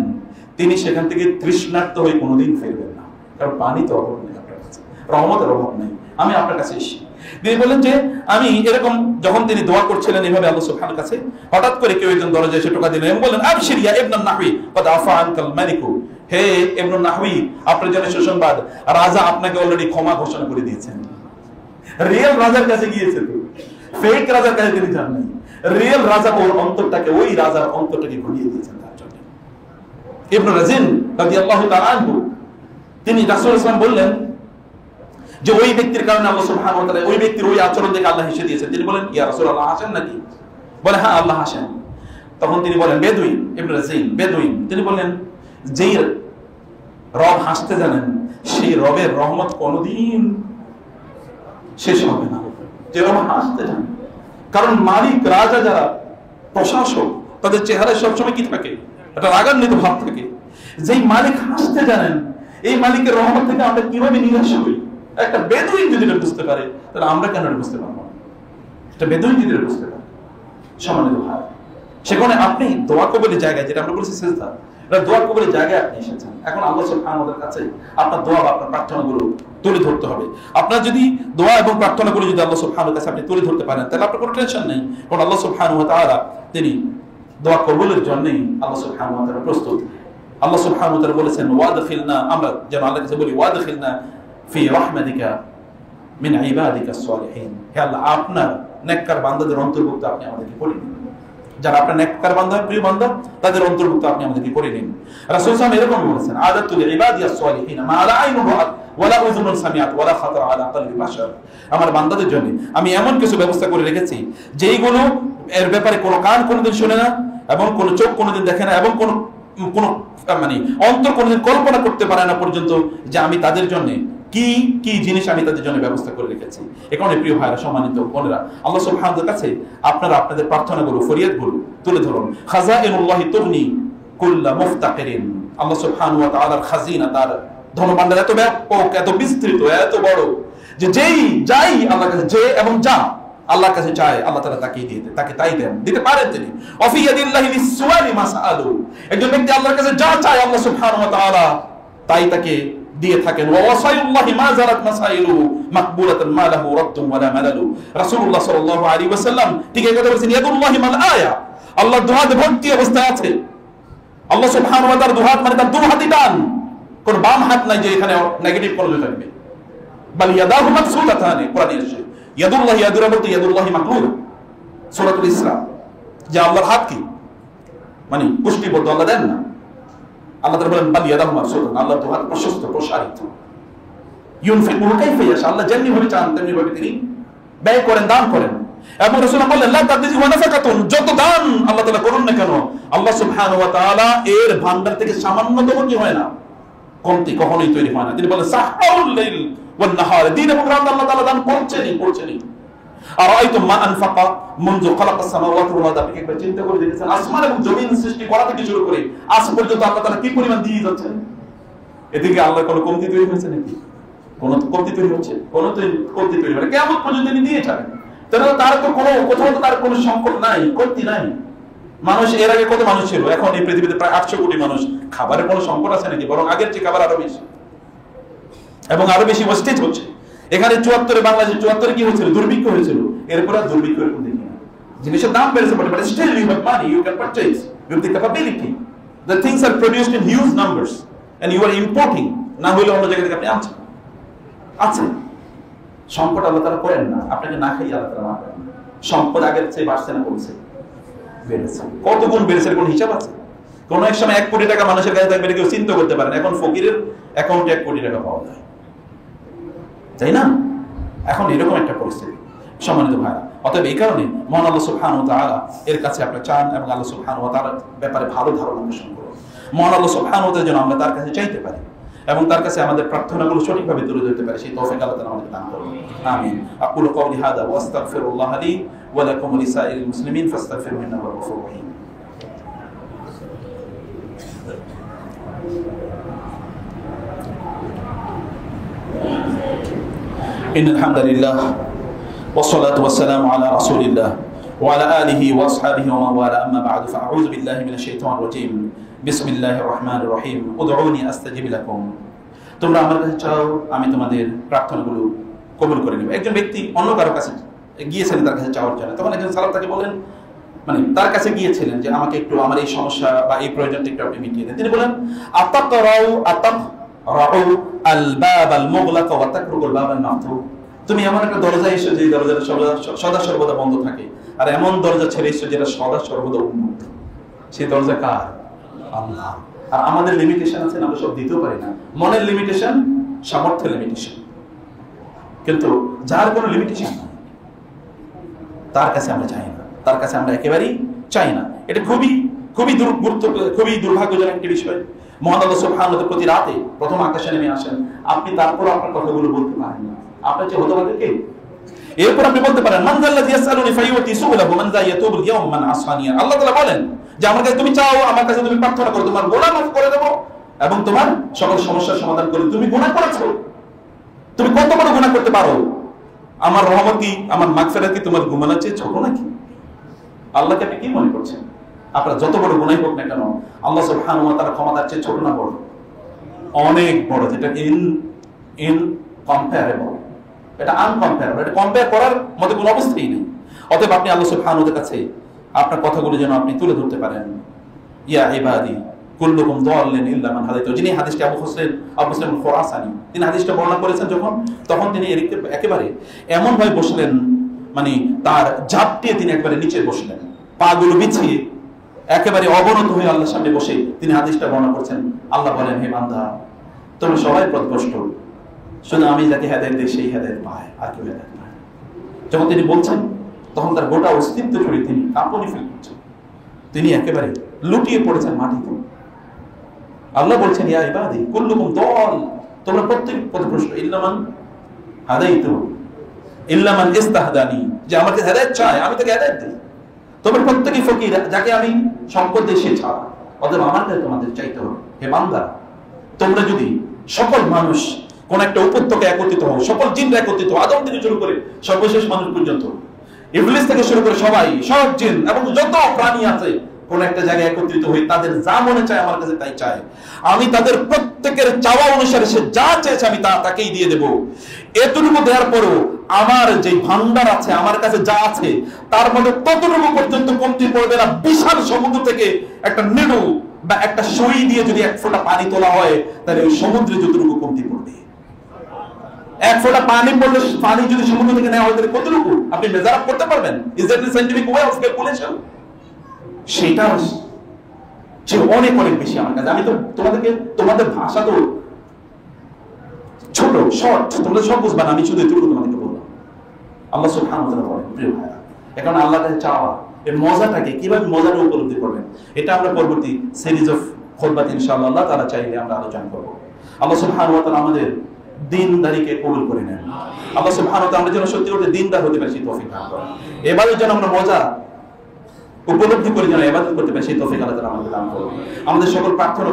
তিনি সেখান থেকে তৃষ্ণার্ত হয়ে কোনোদিন ফিরবেন না, কারণ পানি তো অভাব নেই আপনার কাছে, রহমতের অভাব নেই, আমি আপনার কাছে এসেছি। তিনি বললেন যে আমি এরকম, যখন তিনি দোয়া করছিলেন এইভাবে আল্লাহ সুবহানাহু কাছে, হঠাৎ করে কেউ একজন দরজায় এসে টোকা দিলেন এবং বললেন, আবশির ইয়া ইবনে নাহওয়ী ক্বাদ আফা আনকাল মালিকু, হে ইবনে নাহওয়ী আপনার জন্য সুসংবাদ, রাজা আপনাকে অলরেডি ক্ষমা ঘোষণা করে দিয়েছেন। রিয়েল রাজার কাছে গিয়েছে, তো ফেক রাজার কাছে তিনি যান নাই, রিয়েল রাজা ওর অন্তরটাকে, ওই রাজার অন্তরটাকে ঘুরিয়ে দিয়েছেন তার জন্য। ইবনে রাজিন রাদিয়াল্লাহু তাআলা আনহু, তিনি রাসূল সাল্লাল্লাহু আলাইহি ওয়াসাল্লাম বললেন যে ওই ব্যক্তির কারণে আল্লাহ সুবহানাহু ওয়া তাআলা ওই ব্যক্তির ওই আচরণ দেখে আল্লাহ হেসে দিয়েছেন। তিনি বলেন, ইয়া রাসূলুল্লাহ হাসেন নাকি? বলে, হ্যাঁ আল্লাহ হাসেন। তখন তিনি বলেন, বেদুইন, ইবনে রাজিন বেদুইন, তিনি বলেন, যেই রব হাসতে জানেন সেই রবের রহমত কোনোদিন শেষ হবে না, যে রব হাসতে জানেন। কারণ মালিক, রাজা যারা, প্রশাসক, তাদের চেহারায় সবসময় কি থাকে? একটা রাগান্বিত ভাব থাকে। যেই মালিক হাসতে জানেন, এই মালিকের রহমত থেকে আমরা কিভাবে নিরাশ হই? একটা বেদুইন যদি বুঝতে পারে, তাহলে আমরা কেন বুঝতে পারবো না? একটা বেদুইন যদি বুঝতে পারে, সম্মানিত ভাই, সেখানে আপনি দোয়া কবুলের জায়গায়, যেটা আমরা বলছি সিজদা, এটা দোয়া কবুলের জায়গায় আপনি এসেছেন। এখন আল্লাহ সুবহানাহু ওয়া তাআলার কাছে আপনার দোয়া বা আপনার প্রার্থনাগুলো তুলে ধরতে হবে। আপনার যদি দোয়া এবং প্রার্থনাগুলো যদি আল্লাহ সুবহানাহু ওয়া তাআলার কাছে আপনি তুলে ধরতে পারেন, তাহলে আপনার কোনো টেনশন নেই। কারণ আল্লাহ সুবহানাহু ওয়া তাআলা তিনি দোয়া কবুলের জন্যই আল্লাহ সুবহানাহু ওয়া তাআলা প্রস্তুত। আল্লাহ সুবহানাহু ওয়া তাআলা বলেছেন, ওয়াদখিলনা, আমরা যেন আল্লাহর কাছে বলি, ওয়াদখিলনা ফি রাহমাতিকা মিন ইবাদিকাস সালিহিন। হে আল্লাহ, আপনার নেককার বান্দাদের অন্তর্ভুক্ত আপনি আমাদেরকে করে নিন। যারা আপনার নেককার বান্দা, প্রিয় বান্দা, তাদের অন্তর্ভুক্ত আপনি আমাদেরকে করে নিন। রাসূল সাল্লাল্লাহু আলাইহি ওয়াসাল্লাম এরকম বলেছেন, আদাতুল ইবাদিয়াস সালিহিন মা লা আইনুন রাআত ওয়ালা উযুনুন সামিআত ওয়ালা খাতারা আলা কলবি বাশার। আমার বান্দাদের জন্য আমি এমন কিছু ব্যবস্থা করে রেখেছি যেইগুলো এর ব্যাপারে কোনো কান কোনোদিন শুনে না, এবং কোনো চোখ কোনোদিন দেখে না, এবং কোনো মানে অন্তর কোনোদিন কল্পনা করতে পারে না পর্যন্ত, যে আমি তাদের জন্য কি কি জিনিস আমি তাদের জন্য ব্যবস্থা করে রেখেছি। এ কারণে প্রিয় ভাইরা, সম্মানিত বোনেরা, আল্লাহ সুবহানাহু ওয়া তাআলার কাছে আপনারা আপনাদের প্রার্থনাগুলো, ফরিয়াদগুলো তুলে ধরুন। খাজাইনুল্লাহি তুগনি কুল্লা মুফতাকিরিন। আল্লাহ সুবহানাহু ওয়া তাআলার খাজিনা, তার ধনভাণ্ডার এত ব্যাপক, এত বিস্তৃত, এত বড়, যে যেই যাই আল্লাহর কাছে, যে এবং যা আল্লাহর কাছে চায়, আল্লাহ তাআলা তাকেই দিয়ে দেন, তাকে তাই দেন, দিতে পারেন তিনি। ওয়াফি ইয়াদিল্লাহি লিসসুআলি মাসআলু। একজন ব্যক্তি আল্লাহর কাছে যা চায়, আল্লাহ সুবহানাহু ওয়া তাআলা তাই তাকে দিয়ে থাকেন। ওয়া ওয়াসাইউল্লাহি মা জারাত মাসাইলু মাকবুলাতান মা লাহু রাদ্দুন ওয়ালা মালালু। রাসূলুল্লাহ সাল্লাল্লাহু আলাইহি ওয়াসাল্লাম ঠিক এই কথা বলেছেন, ইয়াদুল্লাহি মাল আয়া। আল্লাহ দুহাত ভর্তি অবস্থায় আছে। আল্লাহ সুবহানাহু ওয়া তাআলা দুহাত মানে তার দু হাতই টান, কোন বাম হাত নাই যে এখানে নেগেটিভ কোনো থাকবে। বাল ইয়াদাহু মাবসুতাতান, কোরআনে এসেছে ইয়াদুল্লাহি, ইয়াদুরা বলতে ইয়াদুল্লাহি মাকলুলা, সূরাতুল ইসরা, যে আল্লাহর হাত কি মানে পুষ্টিবদ্ধ, আল্লাহ দেন না। আল্লাহ তাআলা বলেন, বাল ইয়াদাহু মাবসুতাতান, আল্লাহ দুহাত প্রশস্ত, প্রসারিত। ইউনফিকু কাইফা ইয়াশা, আল্লাহ যেমনি ভাবে চান তেমনি ভাবে তিনি ব্যয় করেন, দান করেন। এবং রাসূলুল্লাহ বললেন, লা তাদজি ওয়া নাফাকাতুন, যত দান আল্লাহ তাআলা করুন না কেন, আল্লাহ সুবহানাহু ওয়া তাআলা এর ভান্ডার থেকে সামান্যতম কি হয় না, কমতি কখনোই তৈরি হয় না। তিনি বলেন, সাহউল লাইল ওয়ান নাহার, দিন এবং রাত আল্লাহ তাআলা দান করছেনই। আর আইতুম মা আনফাকা মুনযু খালাকাস সামাওয়াতি ওয়াল আরদ, আপনি একবার চিন্তা করে দেখেছেন, আসমান এবং জমিন সৃষ্টি করা থেকে শুরু করে আজ পর্যন্ত আল্লাহ তাআলা কি পরিমাণ দিয়ে যাচ্ছেন। এদিকে আল্লাহর কোনো কমতি তৈরি হয়েছে নাকি? কোন কমতি তৈরি হচ্ছে? কোন কমতি তৈরি হয়? কিয়ামত পর্যন্ত তিনি দিয়ে যাবেন। তার তো কোনো কোথাও তো তার কোনো সংকট নাই, কমতি নাই। মানুষ এর আগে কত মানুষ ছিল, এখন এই পৃথিবীতে প্রায় 800 কোটি মানুষ। খাবারের কোনো সংকট আছে নাকি? বরং আগের চেয়ে খাবার আরো বেশি, এবং আরো বেশি ওয়েস্টেজ হচ্ছে। এখানে 74-এ, বাংলাদেশে 74-এ কি হয়েছিল? দুর্ভিক্ষ হয়েছিল। এরপর আর দুর্ভিক্ষ এরকম দেখি না। জিনিসের দাম বেড়েছে, but still you have money, you can purchase, you have the capability. The things are produced in huge numbers and you are importing. না হইলে অন্য জায়গা থেকে আপনি আনছেন। আছে সংকট আল্লাহ তাআলা করেন না, আপনাকে না খাইয়ে আল্লাহ তাআলা মারেন। সম্পদ আগের চেয়ে বাড়ছে না কমছে? বেড়েছে। কত গুণ বেড়েছে, কোন হিসাব আছে? কোন এক সময় 1 কোটি টাকা মানুষের কাছে থাকবে, কেউ চিন্তা করতে পারেন। এখন ফকিরের অ্যাকাউন্টে 1 কোটি টাকা পাওয়া যায়, তাই না? এখন এরকম একটা পরিস্থিতি, সম্মানিত ভাইরা। অতএব এই কারণে মহান আল্লাহ সুবহানাহু ওয়া তাআলা এর কাছে আপনারা চান, এবং আল্লাহ সুবহানাহু ওয়া তাআলার ব্যাপারে ভালো ধারণা পোষণ করুন। মহান আল্লাহ সুবহানাহু ওয়া তাআলা যেন আমরা তার কাছে চাইতে পারি, এবং তার কাছে আমাদের প্রার্থনাগুলো সঠিকভাবে তুলে ধরতে পারি, সেই তৌফিক আল্লাহ তাআলা আমাদের দান করুন। আমিন। আকুলু কওলি হাযা ওয়া আস্তাগফিরুল্লাহ লি ওয়া লাকুম ওয়া লিসাইরিল মুসলিমিন ফাস্তাগফিরুহু ইন্নাহু হুয়াল গফুরুর রহিম। ইন্নাল হামদালিল্লাহ والصلاة والسلام على رسول الله وعلى آله وأصحابه ومن والاه أما بعد فأعوذ بالله من الشيطان الرجيم بسم الله الرحمن الرحيم ادعوني أستجب لكم। তোমরা আমার কাছে চাও, আমি তোমাদের প্রার্থনাগুলো কবুল করে নেব। একজন ব্যক্তি অন্য কারো কাছে গিয়েছিলেন তার কাছে চাওয়ার জন্য, তখন একজন সালাত তাকে বলেন, মানে তার কাছে গিয়েছিলেন যে আমাকে একটু আমার এই সমস্যা বা এই প্রয়োজনটা একটু আপনি মিটিয়ে দেন। তিনি বলেন, আতাকরাউ আল বাব আল মুগলাক ওয়া তাকরুল বাব আল মাফতুহ। তুমি এমন একটা দরজা এসো যে দরজাটা সদা সর্বদা বন্ধ থাকে, আর এমন দরজা ছেড়ে এসো যেটা সদা সর্বদা উন্মুক্ত। সেই দরজা কার? আল্লাহ। আর আমাদের লিমিটেশন আছে, আমরা সব দিতেও পারি না। মনের লিমিটেশন, সামর্থ্যের লিমিটেশন, কিন্তু যার কোনো লিমিটেশন নাই তার কাছে আমরা চাই না, তার কাছে আমরা একেবারেই চাই না। এটা খুবই খুবই খুবই দুর্ভাগ্যজনক একটি বিষয়। মহান আল্লাহ সুবহানাহু ওয়া তাআলা প্রতি রাতে প্রথম আকাশে নেমে আসেন, আপনি তারপর আপনার কথাগুলো বলতে পারেন না। আপনার যে হতভাগ্য কে? এরপর আপনি বলতে পারেন মান যাল্লাযী ইয়াসআলুনি ফায়ুতি সুবুলাহু মান যা ইয়াতুবুল ইয়াওম মান আসানিয়া। আল্লাহ তাআলা বলেন যে আমার কাছে তুমি চাও, আমার কাছে তুমি প্রার্থনা করো, তোমার গুনাহ মাফ করে দেব এবং তোমার সকল সমস্যার সমাধান করে। তুমি গুনাহ করেছো, তুমি কত বড় গুনাহ করতে পারো? আমার রহমত কি, আমার মাগফিরাত কি তোমার গুনাহের চেয়ে ছোট নাকি? আল্লাহকে আপনি কি মনে করছেন? আপনার যত বড় গুনাহই হোক না কেন, আল্লাহ সুবহানাহু ওয়া তাআলা ক্ষমতার চেয়ে ছোট না বড়? অনেক বড়, যেটা ইনকম্পারেবল, এটা আনকম্পারেবল, এটা কম্পেয়ার করার মতো কোনো অবস্থাই নেই। অতএব আপনি আল্লাহ সুবহানাহু ওয়া তাআলার কাছে আপনার কথাগুলো যেন আপনি তুলে ধরতে পারেন। ইয়া ইবাদি কুল্লুকুম দাল্লিন ইল্লা মান হাদাইতু। যিনি হাদিসটি আবু হোসেন খুরাসানি তিনি হাদিসটা বর্ণনা করেছেন তখন তিনি একেবারে এমন ভাবে বসলেন, মানে তার ঝাপটিয়ে তিনি একেবারে নিচে বসলেন, পাগুলো বিছিয়ে একেবারে অবনত হয়ে আল্লাহর সামনে বসে তিনি হাদিসটা বর্ণনা করছেন। আল্লাহ বলেন, হে বান্দা, তোমরা সবাই পথভ্রষ্ট, শুধু আমি যাকে হেদায়েত দিই সেই হেদায়েত পায়, আর কেউ হেদায়েত পায় না। যখন তিনি বলছেন তখন তার গোটা অস্তিত্ব জুড়ে তিনি কাঁপুনি ফিল করছেন, তিনি একেবারে লুটিয়ে পড়েছেন মাটিতে। আল্লাহ বলছেন, ইয়া ইবাদি কুল্লুকুম দাল, তোমরা প্রত্যেক পথভ্রষ্ট ইল্লা মান হাদাইতু ইল্লা মান ইস্তাহদানি, যে আমাকে হেদায়েত চায় আমি তাকে হেদায়েত দিই। তোমরা প্রত্যেকই ফকির, যাকে আমি সম্পদ দিই সে ছাড়া, অতএব আমার কাছে তোমাদের চাইতে হবে। হে বান্দা, তোমরা যদি সকল মানুষ কোন একটা উপত্যকায় একত্রিত হও, সকল জিনরা একত্রিত হও, আদম থেকে শুরু করে সর্বশেষ মানুষ পর্যন্ত, ইবলিস থেকে শুরু করে সবাই, সব জিন এবং যত প্রাণী আছে, কোন একটা জায়গায় একত্রিত হই, তাদের যা মনে চায় আমার কাছে তাই চায়, আমি তাদের প্রত্যেকের চাওয়া অনুসারে সে যা চেয়েছে আমি তাকেই দিয়ে দেব। এতটুকু দেওয়ার পরও আমার যে ভান্ডার আছে, আমার কাছে যা আছে তার মধ্যে ততটুকু পর্যন্ত কমতি পড়বে না। বিশাল সমুদ্র থেকে একটা নেড়ু বা একটা সই দিয়ে যদি এক ফোঁটা পানি তোলা হয়, তাহলে ওই সমুদ্রে যতটুকু কমতি পড়বে, এক ফোঁটা পানি পড়লে, পানি যদি সমুদ্র থেকে নেওয়া হয় তাহলে কতটুকু আপনি মেজার আপ করতে পারবেন? Is that the scientific way of calculation? সেটা সে অনেক অনেক বেশি আমার কাছে। আমি তো তোমাদের ভাষা তো ছোট, শর্ট, তোমরা সব বুঝবা না, আমি শুধু এটুকু তোমাদেরকে বললাম। আল্লাহ সুবহানাহু ওয়া তাআলা বলেন, প্রিয় ভাইরা, এখন আল্লাহর কাছে চাওয়া, এই মজাটাকে কিভাবে মজাটা উপলব্ধি করবেন, এটা আমরা পরবর্তী সিরিজ অফ খুতবাতে ইনশাআল্লাহ আল্লাহ তাআলা চাইলে আমরা আলোচনা করব। আল্লাহ সুবহানাহু ওয়া তাআলা আমাদের দ্বীনদারিকে কবুল করে নেন। আল্লাহ সুবহানাহু ওয়া তাআলা আমরা যেন সত্যি করে দ্বীনদার হতে পারি সেই তৌফিক দান করেন। এবারে যেন আমরা মজা উপলব্ধি করে যেন ইবাদত করতে পারি সেই তৌফিক আল্লাহ তাআলা আমাদের দান করুন। আমাদের সকল প্রার্থনা